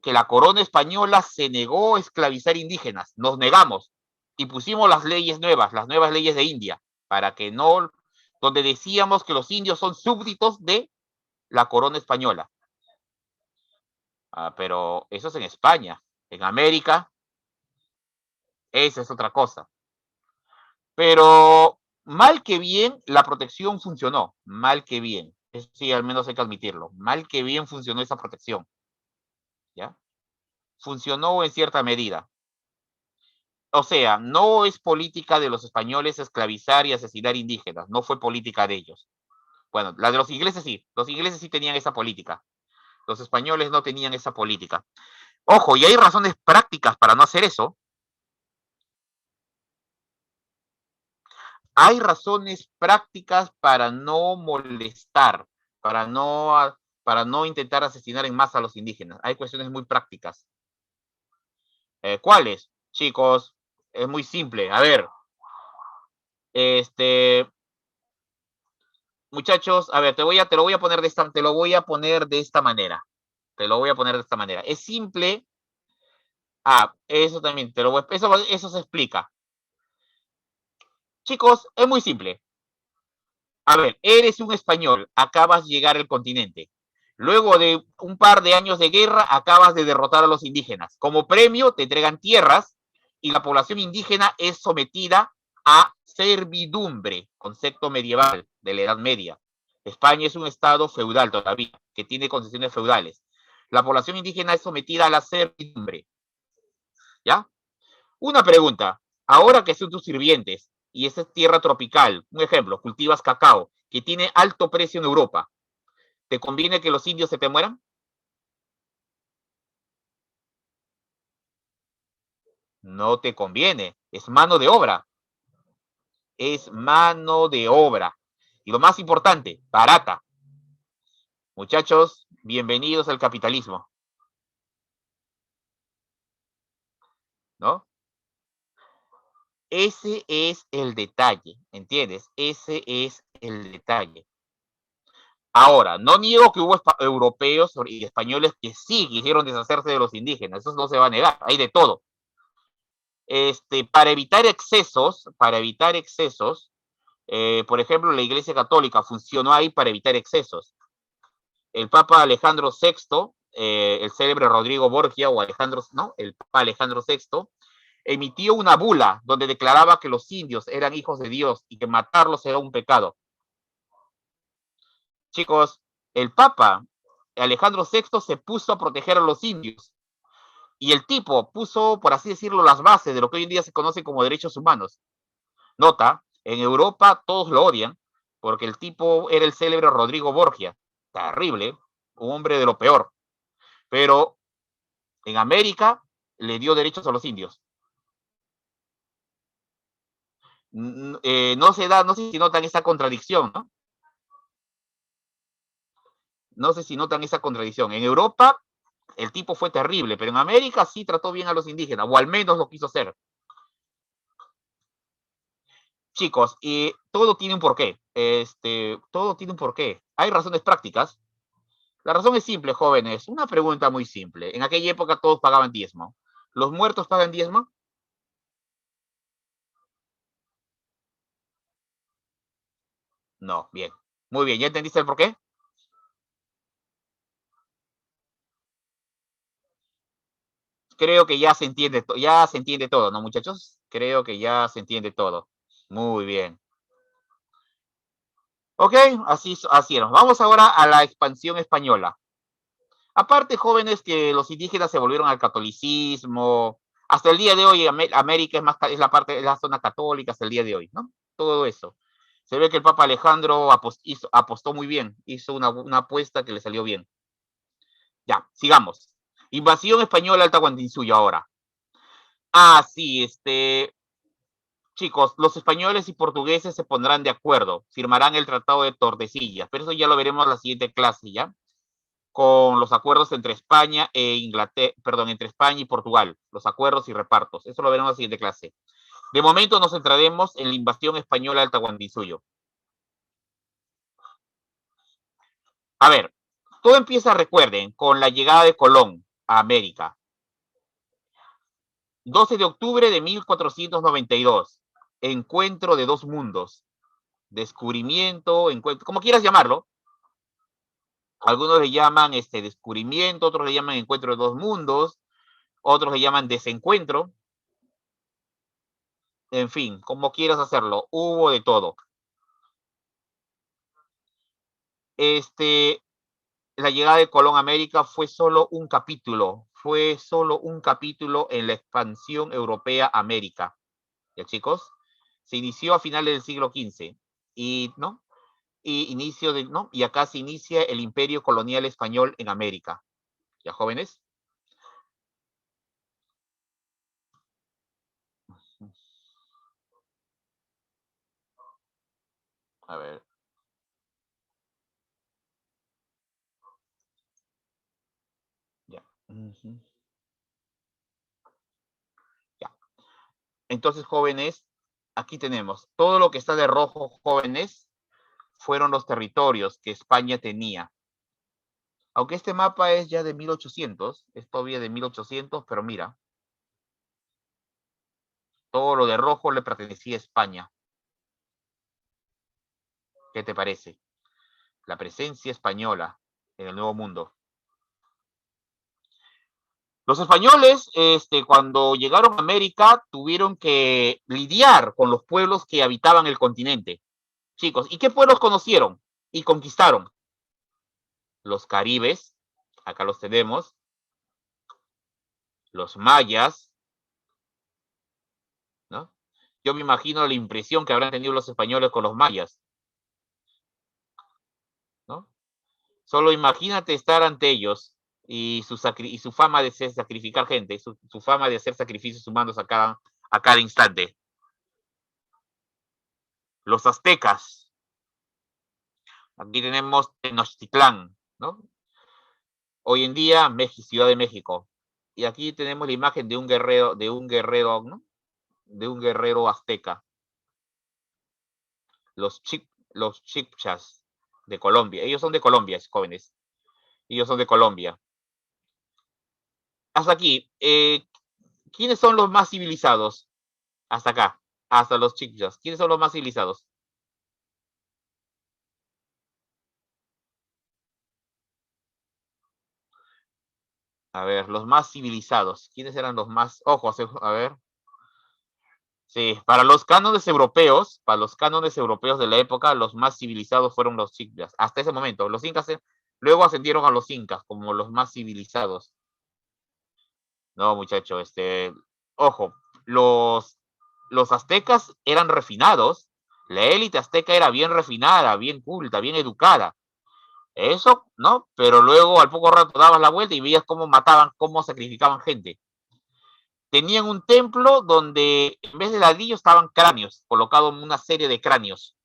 S1: que la corona española se negó a esclavizar indígenas, nos negamos y pusimos las leyes nuevas, las nuevas leyes de India, para que no, donde decíamos que los indios son súbditos de la corona española. Pero eso es en España. En América, esa es otra cosa. Pero mal que bien, la protección funcionó. Mal que bien. Eso sí, al menos hay que admitirlo. Mal que bien funcionó esa protección. ¿Ya? Funcionó en cierta medida. O sea, no es política de los españoles esclavizar y asesinar indígenas. No fue política de ellos. Bueno, la de los ingleses sí. Los ingleses sí tenían esa política. Los españoles no tenían esa política. Ojo, y hay razones prácticas para no hacer eso. Hay razones prácticas para no molestar, para no intentar asesinar en masa a los indígenas. Hay cuestiones muy prácticas. ¿Cuáles? Chicos, es muy simple. A ver, muchachos, a ver, te lo voy a poner de esta manera. Te lo voy a poner de esta manera. Es simple. Eso también, eso se explica. Chicos, es muy simple. A ver, eres un español, acabas de llegar al continente. Luego de un par de años de guerra, acabas de derrotar a los indígenas. Como premio, te entregan tierras y la población indígena es sometida a servidumbre, concepto medieval de la Edad Media. España es un estado feudal todavía, que tiene concesiones feudales. La población indígena es sometida a la servidumbre. ¿Ya? Una pregunta. Ahora que son tus sirvientes y esa es tierra tropical, un ejemplo, cultivas cacao, que tiene alto precio en Europa, ¿te conviene que los indios se te mueran? No te conviene. Es mano de obra. Es mano de obra. Y lo más importante, barata. Muchachos, bienvenidos al capitalismo. ¿No? Ese es el detalle, ¿entiendes? Ese es el detalle. Ahora, no niego que hubo europeos y españoles que sí quisieron deshacerse de los indígenas, eso no se va a negar, hay de todo. Para evitar excesos, por ejemplo, la Iglesia Católica funcionó ahí para evitar excesos. El Papa Alejandro VI, el célebre Rodrigo Borgia, o Alejandro, ¿no? El Papa Alejandro VI, emitió una bula donde declaraba que los indios eran hijos de Dios y que matarlos era un pecado. Chicos, el Papa Alejandro VI se puso a proteger a los indios y el tipo puso, por así decirlo, las bases de lo que hoy en día se conoce como derechos humanos. Nota, en Europa todos lo odian porque el tipo era el célebre Rodrigo Borgia, terrible, un hombre de lo peor, pero en América le dio derechos a los indios. No sé si notan esa contradicción, ¿no? No sé si notan esa contradicción. En Europa el tipo fue terrible, pero en América sí trató bien a los indígenas, o al menos lo quiso hacer. Chicos, todo tiene un porqué. Todo tiene un porqué. Hay razones prácticas. La razón es simple, jóvenes. Una pregunta muy simple. En aquella época todos pagaban diezmo. ¿Los muertos pagan diezmo? No, bien. Muy bien, ¿ya entendiste el porqué? Creo que ya se entiende todo, ¿no, muchachos? Creo que ya se entiende todo. Muy bien. Ok, así era. Vamos ahora a la expansión española. Aparte, jóvenes, que los indígenas se volvieron al catolicismo. Hasta el día de hoy, América es la zona católica hasta el día de hoy, ¿no? Todo eso. Se ve que el Papa Alejandro apostó muy bien, hizo una apuesta que le salió bien. Ya, sigamos. Invasión española al Tahuantinsuyo ahora. Sí, chicos, los españoles y portugueses se pondrán de acuerdo, firmarán el Tratado de Tordesillas, pero eso ya lo veremos en la siguiente clase, ¿ya? Con los acuerdos entre España entre España y Portugal, los acuerdos y repartos. Eso lo veremos en la siguiente clase. De momento nos centraremos en la invasión española al Tahuantinsuyo. A ver, todo empieza, recuerden, con la llegada de Colón a América. 12 de octubre de 1492. Encuentro de dos mundos. Descubrimiento, encuentro, como quieras llamarlo. Algunos le llaman descubrimiento, otros le llaman encuentro de dos mundos, otros le llaman desencuentro. En fin, como quieras hacerlo, hubo de todo. La llegada de Colón a América fue solo un capítulo en la expansión europea a América. ¿Ya, chicos? Se inició a finales del siglo XV y, ¿no? Y acá se inicia el imperio colonial español en América. ¿Ya, jóvenes? A ver. Ya. Ya. Entonces, jóvenes, aquí tenemos todo lo que está de rojo, jóvenes, fueron los territorios que España tenía. Aunque este mapa es ya de 1800, es todavía de 1800, pero mira, todo lo de rojo le pertenecía a España. ¿Qué te parece? La presencia española en el Nuevo Mundo. Los españoles, cuando llegaron a América, tuvieron que lidiar con los pueblos que habitaban el continente. Chicos, ¿y qué pueblos conocieron y conquistaron? Los caribes, acá los tenemos, los mayas, ¿no? Yo me imagino la impresión que habrán tenido los españoles con los mayas, ¿no? Solo imagínate estar ante ellos y su fama de sacrificar gente, su fama de hacer sacrificios humanos a cada instante. Los aztecas. Aquí tenemos Tenochtitlán, ¿no? Hoy en día, Ciudad de México. Y aquí tenemos la imagen de un guerrero, ¿no? De un guerrero azteca. Los chipchas de Colombia. Ellos son de Colombia, jóvenes. Ellos son de Colombia. Hasta aquí. ¿Quiénes son los más civilizados? Hasta acá. Hasta los chipchas. ¿Quiénes son los más civilizados? A ver, los más civilizados. ¿Quiénes eran los más? Ojo, a ver. Sí, para los cánones europeos de la época, los más civilizados fueron los chicas. Hasta ese momento, los incas luego ascendieron a los incas como los más civilizados. No, muchacho, ojo, los aztecas eran refinados, la élite azteca era bien refinada, bien culta, bien educada. Eso, ¿no? Pero luego al poco rato dabas la vuelta y veías cómo mataban, cómo sacrificaban gente. Tenían un templo donde en vez de ladrillos estaban cráneos, colocados una serie de cráneos.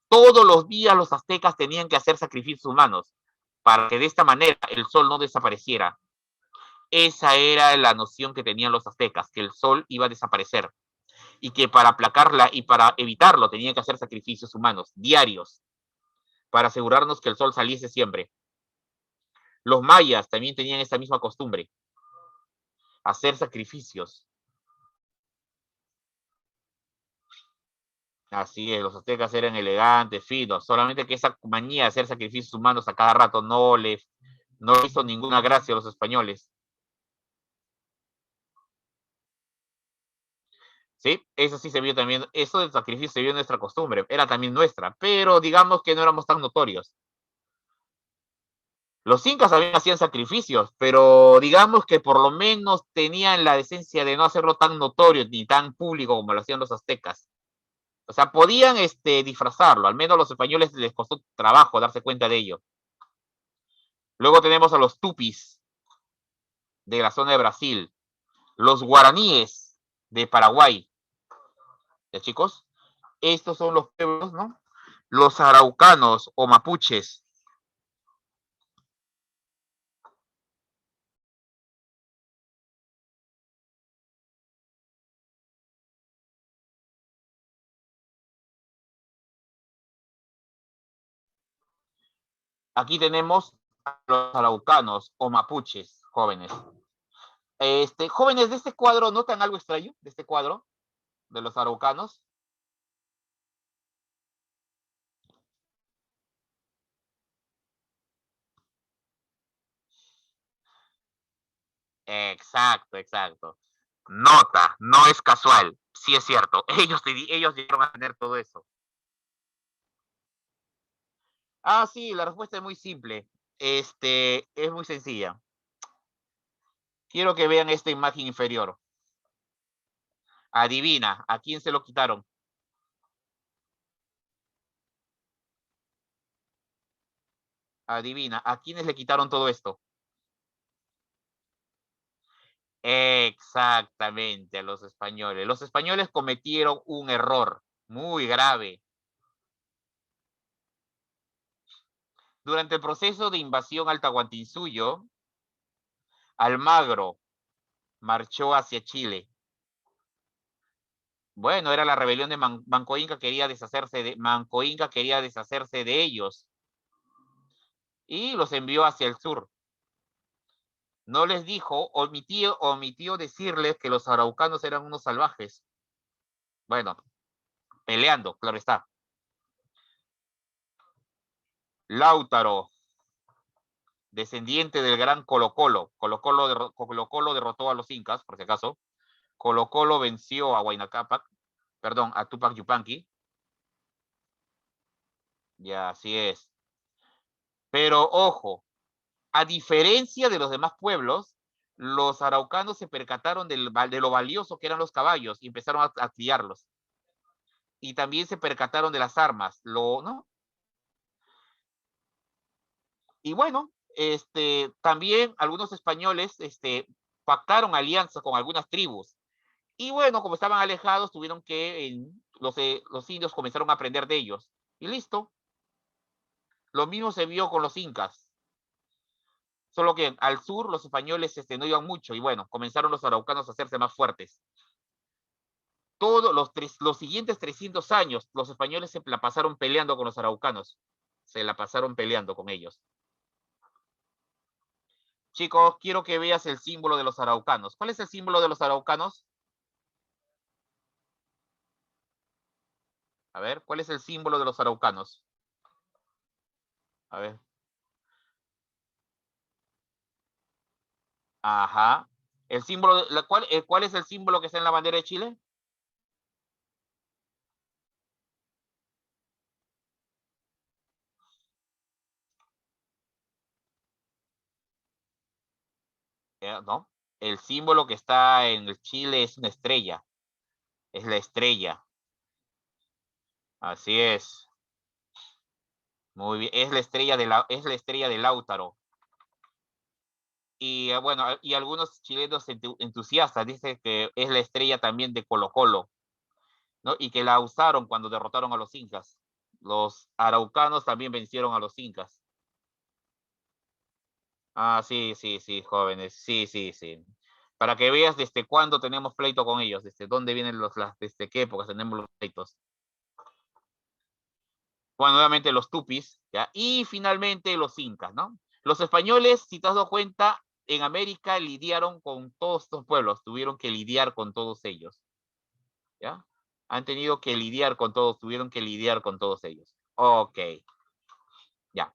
S1: Todos los días los aztecas tenían que hacer sacrificios humanos para que de esta manera el sol no desapareciera. Esa era la noción que tenían los aztecas, que el sol iba a desaparecer y que para aplacarla y para evitarlo tenían que hacer sacrificios humanos diarios para asegurarnos que el sol saliese siempre. Los mayas también tenían esta misma costumbre, hacer sacrificios. Así es, los aztecas eran elegantes, finos, solamente que esa manía de hacer sacrificios humanos a cada rato no hizo ninguna gracia a los españoles. ¿Sí? Eso sí se vio también, eso del sacrificio se vio en nuestra costumbre, era también nuestra, pero digamos que no éramos tan notorios. Los incas también hacían sacrificios, pero digamos que por lo menos tenían la decencia de no hacerlo tan notorio ni tan público como lo hacían los aztecas. O sea, podían disfrazarlo, al menos a los españoles les costó trabajo darse cuenta de ello. Luego tenemos a los tupis de la zona de Brasil, los guaraníes de Paraguay. ¿Ya, chicos? Estos son los pueblos, ¿no? Los araucanos o mapuches. Aquí tenemos a los araucanos o mapuches, jóvenes. Jóvenes, de este cuadro, ¿notan algo extraño de este cuadro de los araucanos? Exacto, exacto. Nota, no es casual. Sí es cierto. Ellos llegaron a tener todo eso. Ah, sí, la respuesta es muy simple. Es muy sencilla. Quiero que vean esta imagen inferior. Adivina, ¿a quién se lo quitaron? Adivina, ¿a quiénes le quitaron todo esto? Exactamente, a los españoles. Los españoles cometieron un error muy grave. Durante el proceso de invasión al Tahuantinsuyo, Almagro marchó hacia Chile. Bueno, era la rebelión de Manco Inca, Manco Inca quería deshacerse de ellos y los envió hacia el sur. No les dijo, omitió decirles que los araucanos eran unos salvajes. Bueno, peleando, claro está. Lautaro, descendiente del gran Colo Colo. Colo Colo derrotó a los incas, por si acaso. Colo Colo venció a Huayna Cápac, perdón, a Tupac Yupanqui. Ya, así es. Pero ojo, a diferencia de los demás pueblos, los araucanos se percataron de lo valioso que eran los caballos y empezaron a criarlos. Y también se percataron de las armas, ¿no? Y bueno, también algunos españoles pactaron alianzas con algunas tribus. Y bueno, como estaban alejados, tuvieron que, los indios comenzaron a aprender de ellos. Y listo. Lo mismo se vio con los incas. Solo que al sur los españoles no iban mucho y bueno, comenzaron los araucanos a hacerse más fuertes. Todos los siguientes 300 años los españoles se la pasaron peleando con los araucanos. Se la pasaron peleando con ellos. Chicos, quiero que veas el símbolo de los araucanos. ¿Cuál es el símbolo de los araucanos? A ver, ¿cuál es el símbolo de los araucanos? A ver. Ajá. El símbolo, ¿cuál es el símbolo que está en la bandera de Chile? No. El símbolo que está en el Chile es una estrella. Es la estrella. Así es. Muy bien. Es la estrella de Lautaro. Y bueno, y algunos chilenos entusiastas dicen que es la estrella también de Colo Colo, ¿no? Y que la usaron cuando derrotaron a los incas. Los araucanos también vencieron a los incas. Ah, sí, sí, sí, jóvenes. Sí, sí, sí. Para que veas desde cuándo tenemos pleito con ellos, desde dónde vienen desde qué épocas tenemos los pleitos. Bueno, nuevamente los tupis, ¿ya? Y finalmente los incas, ¿no? Los españoles, si te has dado cuenta, en América lidiaron con todos estos pueblos, tuvieron que lidiar con todos ellos, ¿ya? Han tenido que lidiar con todos, tuvieron que lidiar con todos ellos. Ok, ya.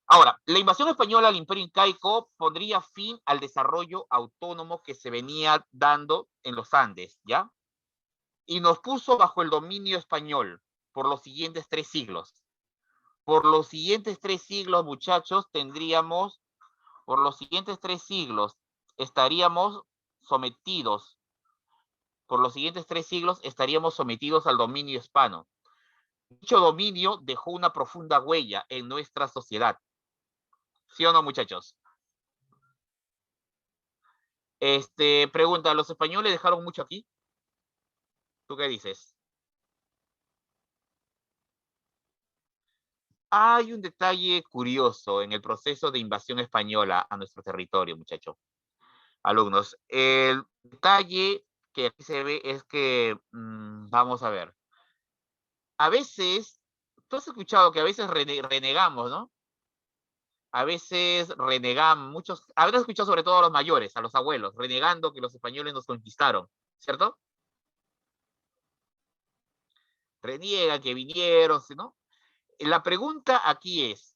S1: Ahora, la invasión española al Imperio Incaico pondría fin al desarrollo autónomo que se venía dando en los Andes, ¿ya? Y nos puso bajo el dominio español por los siguientes 3 siglos. Por los siguientes 3 siglos, muchachos, por los siguientes 3 siglos, estaríamos sometidos, por los siguientes 3 siglos, estaríamos sometidos al dominio hispano. Dicho dominio dejó una profunda huella en nuestra sociedad. ¿Sí o no, muchachos? Pregunta, ¿los españoles dejaron mucho aquí? ¿Tú qué dices? Hay un detalle curioso en el proceso de invasión española a nuestro territorio, muchachos. Alumnos, el detalle que aquí se ve es que, vamos a ver, a veces, tú has escuchado que a veces renegamos, ¿no? A veces renegamos, habrás escuchado sobre todo a los mayores, a los abuelos, renegando que los españoles nos conquistaron, ¿cierto? Reniegan que vinieron, ¿no? La pregunta aquí es,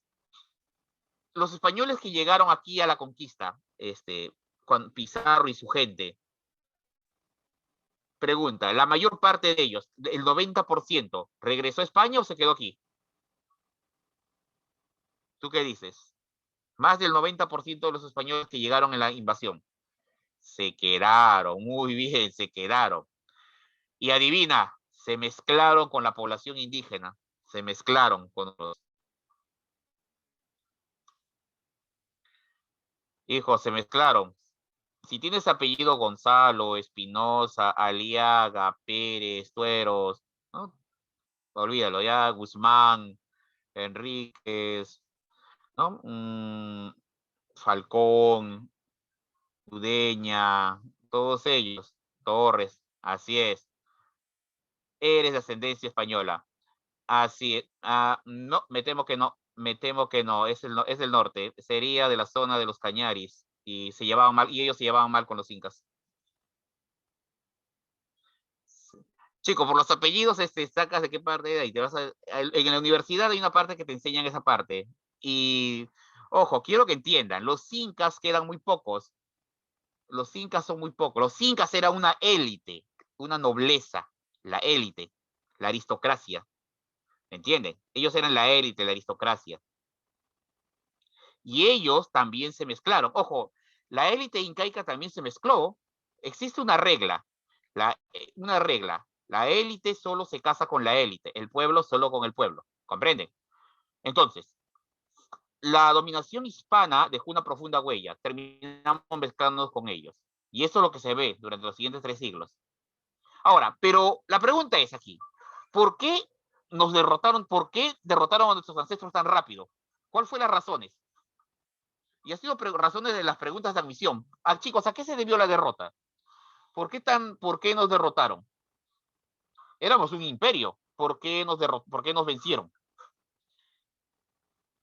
S1: los españoles que llegaron aquí a la conquista,
S4: Pizarro y su gente. Pregunta, la mayor parte de ellos, el 90%, ¿regresó a España o se quedó aquí? ¿Tú qué dices? Más del 90% de los españoles que llegaron en la invasión. Se quedaron, muy bien, se quedaron. Y adivina, se mezclaron con la población indígena. Se mezclaron con los... Hijos, se mezclaron. Si tienes apellido Gonzalo, Espinosa, Aliaga, Pérez, Tueros, ¿no? Olvídalo, ya Guzmán, Enríquez, ¿no? Falcón, Udeña, todos ellos, Torres, así es. Eres de ascendencia española. Así es. No, me temo que no, es del norte, sería de la zona de los Cañaris, y se llevaban mal, y ellos se llevaban mal con los incas. Chico, por los apellidos sacas de qué parte era y te vas en la universidad hay una parte que te enseñan esa parte. Y, ojo, quiero que entiendan, los incas quedan muy pocos. Los incas son muy pocos. Los incas era una élite, una nobleza, la élite, la aristocracia. ¿Me entienden? Ellos eran la élite, la aristocracia. Y ellos también se mezclaron. Ojo, la élite incaica también se mezcló. Existe una regla, una regla. La élite solo se casa con la élite, el pueblo solo con el pueblo. ¿Comprenden? Entonces, la dominación hispana dejó una profunda huella. Terminamos mezclándonos con ellos. Y eso es lo que se ve durante los siguientes 3 siglos. Ahora, pero la pregunta es aquí, ¿por qué nos derrotaron? ¿Por qué derrotaron a nuestros ancestros tan rápido? ¿Cuáles fueron las razones? Y ha sido razones de las preguntas de admisión. Chicos, ¿a qué se debió la derrota? ¿Por qué nos derrotaron? Éramos un imperio. ¿Por qué nos vencieron?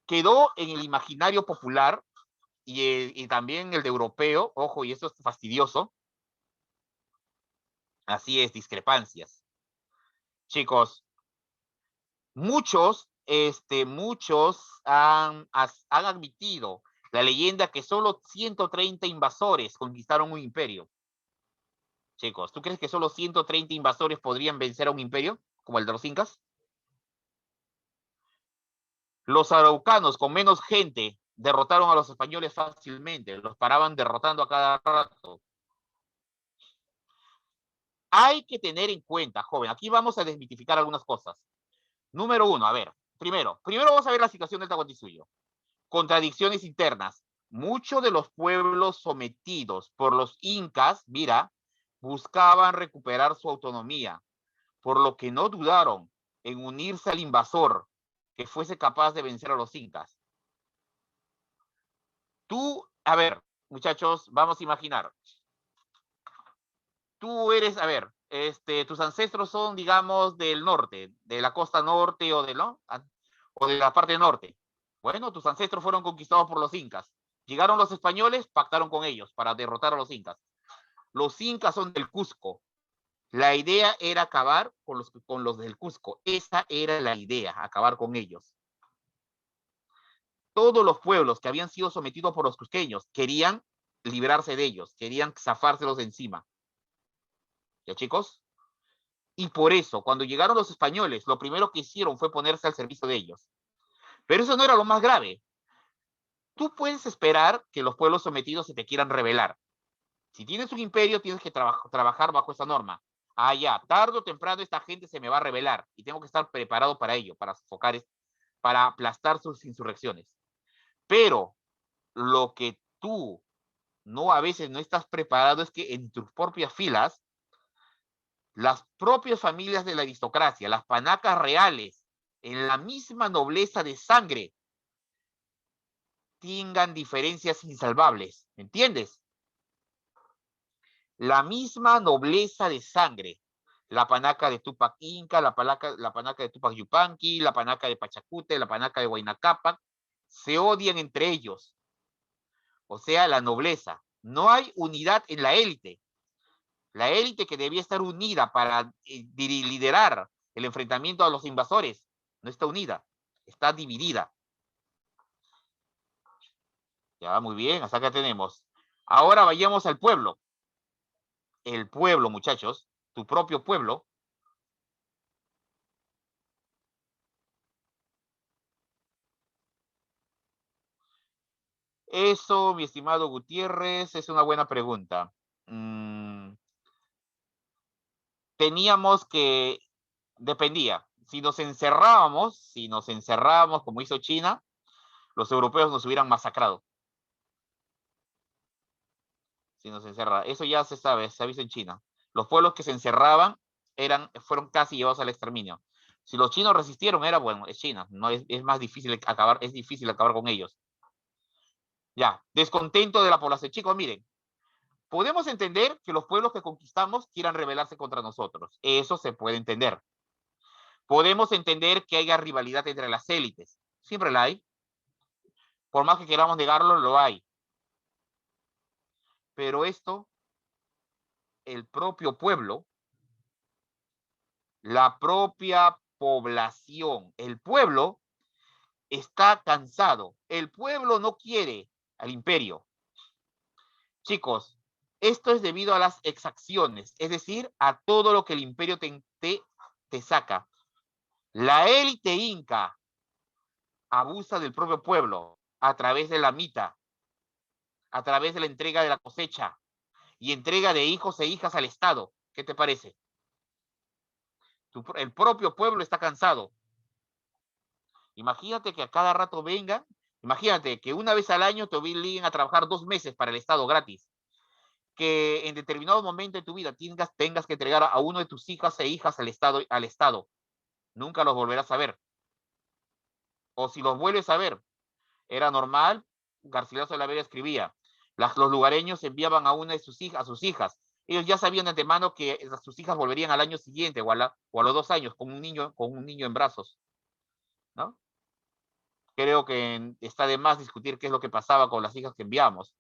S4: Quedó en el imaginario popular y también el de europeo, ojo, y eso es fastidioso. Así es, discrepancias. Chicos, muchos han admitido la leyenda que solo 130 invasores conquistaron un imperio. Chicos, ¿tú crees que solo 130 invasores podrían vencer a un imperio como el de los incas? Los araucanos, con menos gente, derrotaron a los españoles fácilmente. Los paraban derrotando a cada rato. Hay que tener en cuenta, joven, aquí vamos a desmitificar algunas cosas. Número 1, a ver, primero vamos a ver la situación del Tahuantinsuyo. Contradicciones internas. Muchos de los pueblos sometidos por los incas, mira, buscaban recuperar su autonomía, por lo que no dudaron en unirse al invasor que fuese capaz de vencer a los incas. Tú, a ver, muchachos, vamos a imaginar. Tú eres, a ver, tus ancestros son, digamos, del norte, de la costa norte o de la parte norte. Bueno, tus ancestros fueron conquistados por los incas. Llegaron los españoles, pactaron con ellos para derrotar a los incas. Los incas son del Cusco. La idea era acabar con los del Cusco. Esa era la idea, acabar con ellos. Todos los pueblos que habían sido sometidos por los cusqueños querían librarse de ellos, querían zafárselos de encima. ¿Ya, chicos? Y por eso, cuando llegaron los españoles, lo primero que hicieron fue ponerse al servicio de ellos. Pero eso no era lo más grave. Tú puedes esperar que los pueblos sometidos se te quieran rebelar. Si tienes un imperio, tienes que trabajar bajo esa norma. Ya, tarde o temprano esta gente se me va a rebelar y tengo que estar preparado para ello, para sofocar, para aplastar sus insurrecciones. Pero lo que tú a veces no estás preparado es que en tus propias filas, las propias familias de la aristocracia, las panacas reales, en la misma nobleza de sangre, tengan diferencias insalvables, ¿entiendes? La misma nobleza de sangre, la panaca de Tupac Inca, la panaca de Tupac Yupanqui, la panaca de Pachacute, la panaca de Huayna Cápac, se odian entre ellos. O sea, la nobleza. No hay unidad en la élite. La élite que debía estar unida para liderar el enfrentamiento a los invasores, no está unida, está dividida. Ya, muy bien, hasta acá tenemos. Ahora vayamos al pueblo. El pueblo, muchachos, tu propio pueblo. Eso, mi estimado Gutiérrez, es una buena pregunta. Teníamos que, dependía, si nos encerrábamos como hizo China, los europeos nos hubieran masacrado. Si nos encerra, eso ya se sabe, se ha visto en China. Los pueblos que se encerraban fueron casi llevados al exterminio. Si los chinos resistieron, era bueno, es China, no es más difícil acabar, es difícil acabar con ellos. Ya, descontento de la población. Chicos, miren, podemos entender que los pueblos que conquistamos quieran rebelarse contra nosotros. Eso se puede entender. Podemos entender que haya rivalidad entre las élites. Siempre la hay. Por más que queramos negarlo, lo hay. Pero esto, el propio pueblo, la propia población, el pueblo está cansado. El pueblo no quiere al imperio. Chicos, esto es debido a las exacciones, es decir, a todo lo que el imperio te saca. La élite inca abusa del propio pueblo a través de la mita, a través de la entrega de la cosecha y entrega de hijos e hijas al Estado. ¿Qué te parece? El propio pueblo está cansado. Imagínate que a cada rato vengan, imagínate que una vez al año te obliguen a trabajar 2 meses para el Estado gratis. Que en determinado momento de tu vida tengas que entregar a uno de tus hijas e hijas al Estado. Nunca los volverás a ver. O si los vuelves a ver, era normal, Garcilaso de la Vega escribía, los lugareños enviaban a una de sus hijas, a sus hijas. Ellos ya sabían de antemano que sus hijas volverían al año siguiente o a los 2 años con un niño en brazos. ¿No? Creo que está de más discutir qué es lo que pasaba con las hijas que enviamos.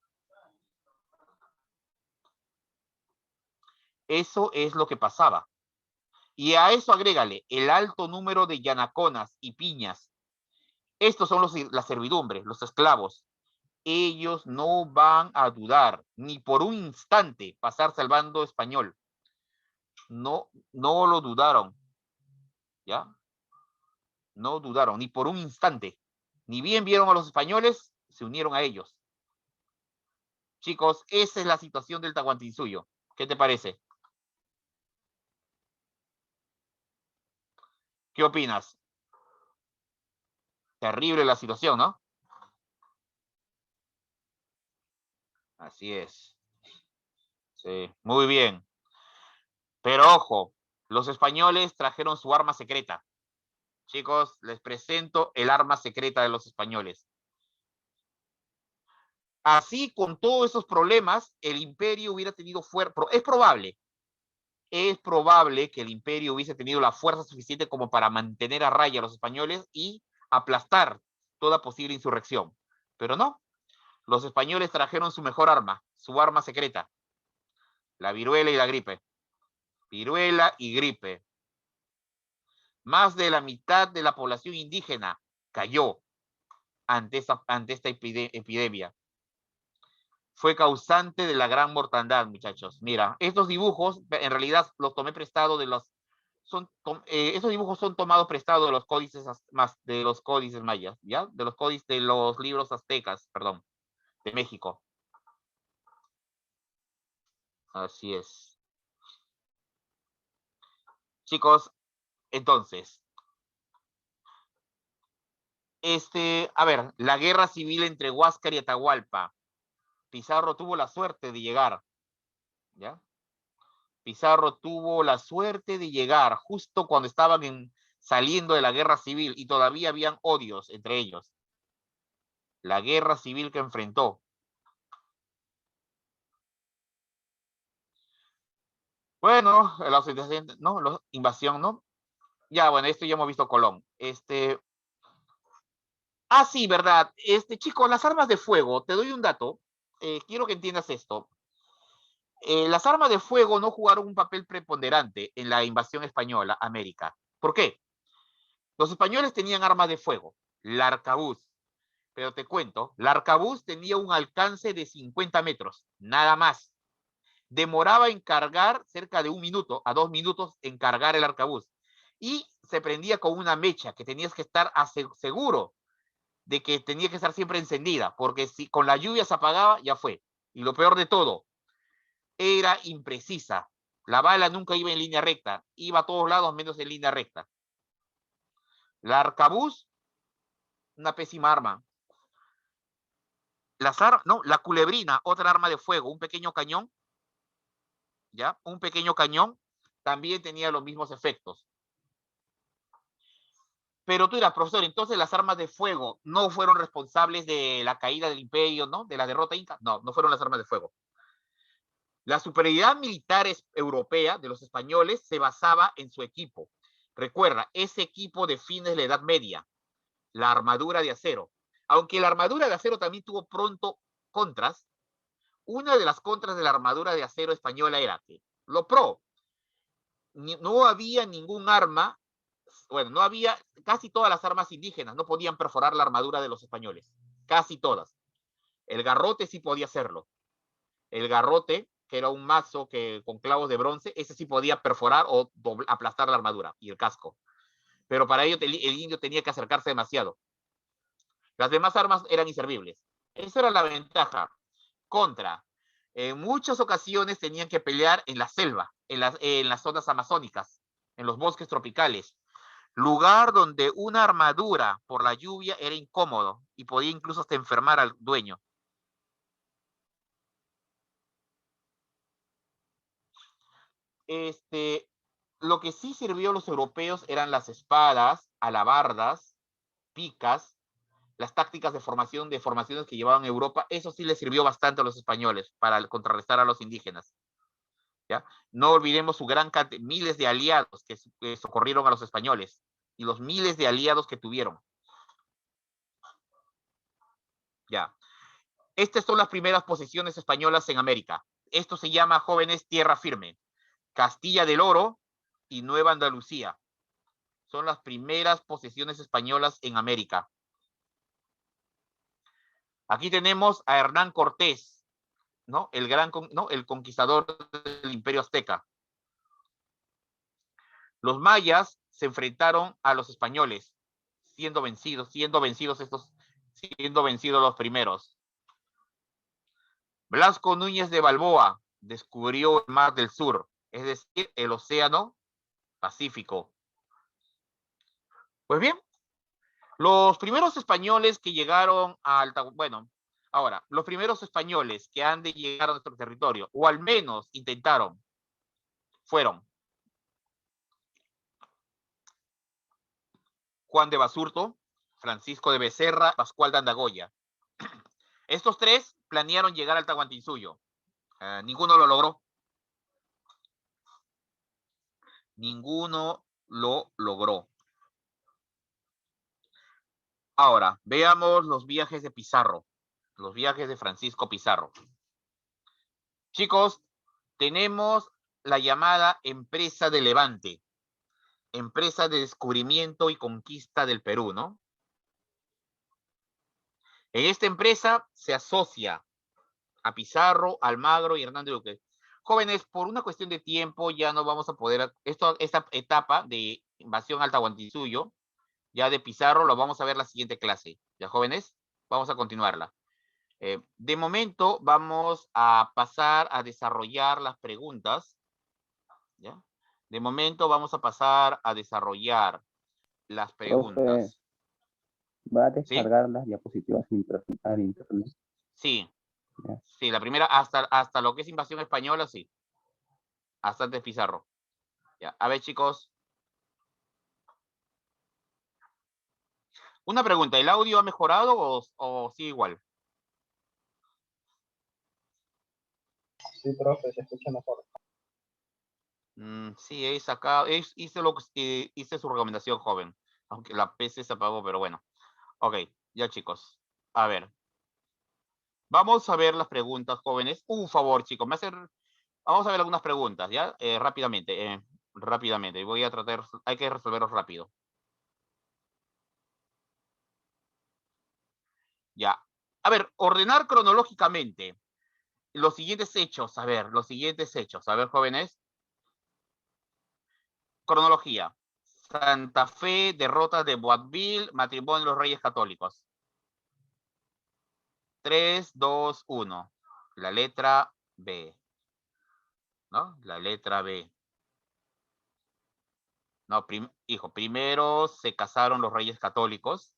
S4: Eso es lo que pasaba. Y a eso agrégale el alto número de yanaconas y piñas. Estos son la servidumbre, los esclavos. Ellos no van a dudar ni por un instante pasarse al bando español. No lo dudaron. ¿Ya? No dudaron ni por un instante. Ni bien vieron a los españoles, se unieron a ellos. Chicos, esa es la situación del Tahuantinsuyo. ¿Qué te parece? ¿Qué opinas? Terrible la situación, ¿no? Así es. Sí, muy bien. Pero ojo, los españoles trajeron su arma secreta. Chicos, les presento el arma secreta de los españoles. Así, con todos esos problemas, el imperio hubiera tenido fuerza. Es probable que el imperio hubiese tenido la fuerza suficiente como para mantener a raya a los españoles y aplastar toda posible insurrección. Pero no, los españoles trajeron su mejor arma, su arma secreta, la viruela y la gripe. Viruela y gripe. Más de la mitad de la población indígena cayó ante esta epidemia. Fue causante de la gran mortandad, muchachos. Mira, estos dibujos, en realidad los tomé prestado de los... estos dibujos son tomados prestados de los códices mayas, ¿ya? De los libros aztecas, perdón, de México. Así es. Chicos, entonces, a ver, la guerra civil entre Huáscar y Atahualpa. Pizarro tuvo la suerte de llegar, ¿ya? Pizarro tuvo la suerte de llegar justo cuando estaban saliendo de la guerra civil y todavía habían odios entre ellos. La guerra civil que enfrentó. Bueno, la invasión, ¿no? Ya, bueno, esto ya hemos visto Colón. Sí, verdad. Chicos, las armas de fuego, te doy un dato. Quiero que entiendas esto. Las armas de fuego no jugaron un papel preponderante en la invasión española a América. ¿Por qué? Los españoles tenían armas de fuego, el arcabuz, Pero te cuento, la arcabuz tenía un alcance de 50 metros, nada más. Demoraba en cargar cerca de 1 minuto a 2 minutos en cargar el arcabuz. Y se prendía con una mecha que tenías que estar seguro de que tenía que estar siempre encendida, porque si con la lluvia se apagaba, ya fue. Y lo peor de todo, era imprecisa. La bala nunca iba en línea recta, iba a todos lados menos en línea recta. La arcabuz, una pésima arma. La culebrina, otra arma de fuego, un pequeño cañón, ¿ya? Un pequeño cañón, también tenía los mismos efectos. Pero tú dirás, profesor, entonces las armas de fuego no fueron responsables de la caída del imperio, ¿no? De la derrota inca. No, no fueron las armas de fuego. La superioridad militar europea de los españoles se basaba en su equipo. Recuerda, ese equipo de fines de la Edad Media, la armadura de acero. Aunque la armadura de acero también tuvo pronto contras, una de las contras de la armadura de acero española era que no había ningún arma, bueno, no había, casi todas las armas indígenas no podían perforar la armadura de los españoles, casi todas. El garrote sí podía hacerlo. El garrote, que era un mazo con clavos de bronce, ese sí podía perforar o aplastar la armadura y el casco. Pero para ello el indio tenía que acercarse demasiado. Las demás armas eran inservibles. Esa era la ventaja. Contra, en muchas ocasiones tenían que pelear en la selva, en las zonas amazónicas, en los bosques tropicales, lugar donde una armadura por la lluvia era incómodo y podía incluso hasta enfermar al dueño. Lo que sí sirvió a los europeos eran las espadas, alabardas, picas, las tácticas de formaciones que llevaban a Europa. Eso sí les sirvió bastante a los españoles para contrarrestar a los indígenas. ¿Ya? No olvidemos su gran cantidad, miles de aliados que socorrieron a los españoles y los miles de aliados que tuvieron. ¿Ya? Estas son las primeras posesiones españolas en América. Esto se llama, jóvenes, tierra firme. Castilla del Oro y Nueva Andalucía. Son las primeras posesiones españolas en América. Aquí tenemos a Hernán Cortés, ¿no? El conquistador del Imperio Azteca. Los mayas se enfrentaron a los españoles, siendo vencidos los primeros. Blasco Núñez de Balboa descubrió el Mar del Sur, es decir, el Océano Pacífico. Pues bien, los primeros españoles que llegaron a los primeros españoles que han de llegar a nuestro territorio, o al menos intentaron, fueron Juan de Basurto, Francisco de Becerra, Pascual de Andagoya. Estos tres planearon llegar al Tahuantinsuyo. Ninguno lo logró. Ninguno lo logró. Ahora, veamos los viajes de Pizarro. Los viajes de Francisco Pizarro. Chicos, tenemos la llamada Empresa de Levante. Empresa de descubrimiento y conquista del Perú, ¿no? En esta empresa se asocia a Pizarro, Almagro y Hernández Duque. Jóvenes, por una cuestión de tiempo ya no vamos a poder, esta etapa de invasión al Tahuantinsuyo, ya de Pizarro, lo vamos a ver la siguiente clase. ¿Ya, jóvenes? Vamos a continuarla. De momento vamos a pasar a desarrollar las preguntas. ¿Ya? De momento vamos a pasar a desarrollar las preguntas.
S2: Profe, ¿va a descargar las diapositivas al internet?
S4: Sí.
S2: Ya.
S4: Sí, la primera, hasta lo que es invasión española, sí. Hasta antes Pizarro. Ya. A ver, chicos. Una pregunta, ¿el audio ha mejorado o sigue igual?
S3: Sí, profe, se escucha mejor.
S4: Sí, hice su recomendación, joven. Aunque la PC se apagó, pero bueno. Ok, ya, chicos. A ver. Vamos a ver las preguntas, jóvenes. Un favor, chicos. Vamos a ver algunas preguntas, ¿ya? Rápidamente. Rápidamente. Voy a tratar, hay que resolverlos rápido. Ya. A ver, ordenar cronológicamente los siguientes hechos. A ver, los siguientes hechos. A ver, jóvenes. Cronología. Santa Fe, derrota de Boabdil, matrimonio de los Reyes Católicos. 3, 2, 1. La letra B. ¿No? La letra B. No, hijo, primero se casaron los Reyes Católicos,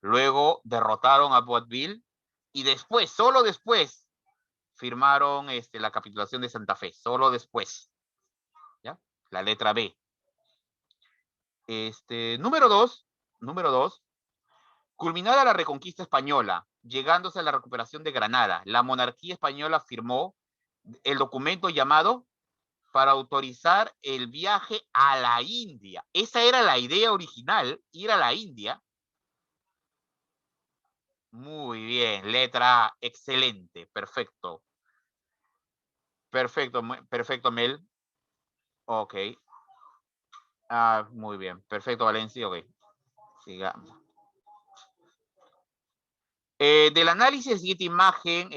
S4: luego derrotaron a Boabdil y después, solo después, firmaron la capitulación de Santa Fe, solo después. ¿Ya? La letra B. Número dos, culminada la reconquista española, llegándose a la recuperación de Granada, la monarquía española firmó el documento llamado para autorizar el viaje a la India. Esa era la idea original, ir a la India. Muy bien, letra A, excelente, perfecto. Perfecto, perfecto, Mel. Ok. Ah, muy bien, perfecto, Valencia, ok. Sigamos. Del análisis de la siguiente imagen,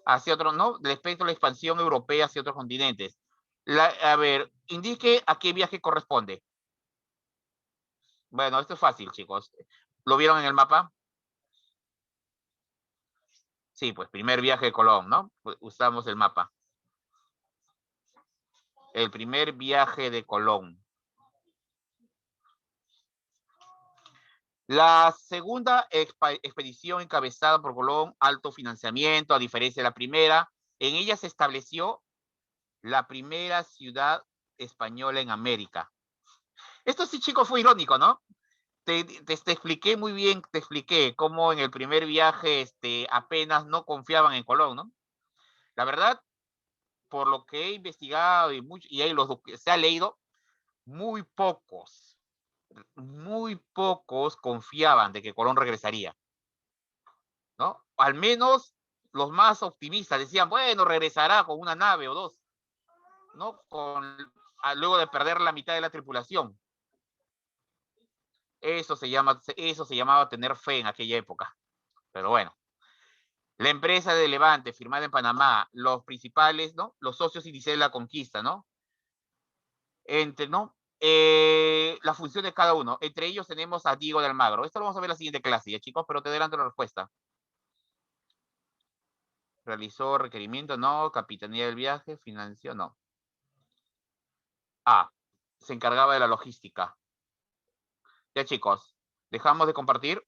S4: hacia otro, ¿no? Del espectro de la expansión europea hacia otros continentes. A ver, indique a qué viaje corresponde. Bueno, esto es fácil, chicos. ¿Lo vieron en el mapa? Sí, pues primer viaje de Colón, ¿no? Pues usamos el mapa. El primer viaje de Colón. La segunda expedición encabezada por Colón, alto financiamiento, a diferencia de la primera, en ella se estableció la primera ciudad española en América. Esto sí, chicos, fue irónico, ¿no? Te expliqué muy bien, te expliqué cómo en el primer viaje apenas no confiaban en Colón, ¿no? La verdad, por lo que he investigado y ahí se ha leído, muy pocos confiaban de que Colón regresaría, ¿no? Al menos los más optimistas decían, bueno, regresará con una nave o dos, ¿no? Luego de perder la mitad de la tripulación. Eso se llamaba tener fe en aquella época. Pero bueno. La empresa de Levante, firmada en Panamá, los principales, ¿no? Los socios iniciales de la conquista, ¿no? ¿No? La función de cada uno. Entre ellos tenemos a Diego de Almagro. Esto lo vamos a ver en la siguiente clase, ¿ya, chicos? Pero te adelanto la respuesta. Realizó requerimiento, no. Capitanía del viaje, financió, no. A. Se encargaba de la logística. Ya, chicos. Dejamos de compartir.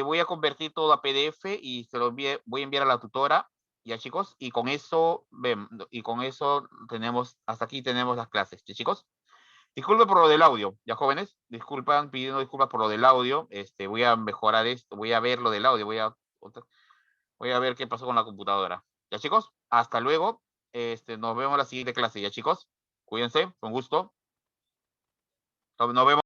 S4: Voy a convertir todo a PDF y se lo voy a enviar a la tutora. Ya, chicos, y con eso tenemos, hasta aquí tenemos las clases, ¿ya, chicos? Disculpen por lo del audio, ya, jóvenes, pidiendo disculpas por lo del audio, voy a mejorar esto, voy a ver lo del audio, voy a ver qué pasó con la computadora, ya, chicos, hasta luego, nos vemos en la siguiente clase, ya, chicos, cuídense, con gusto, nos vemos.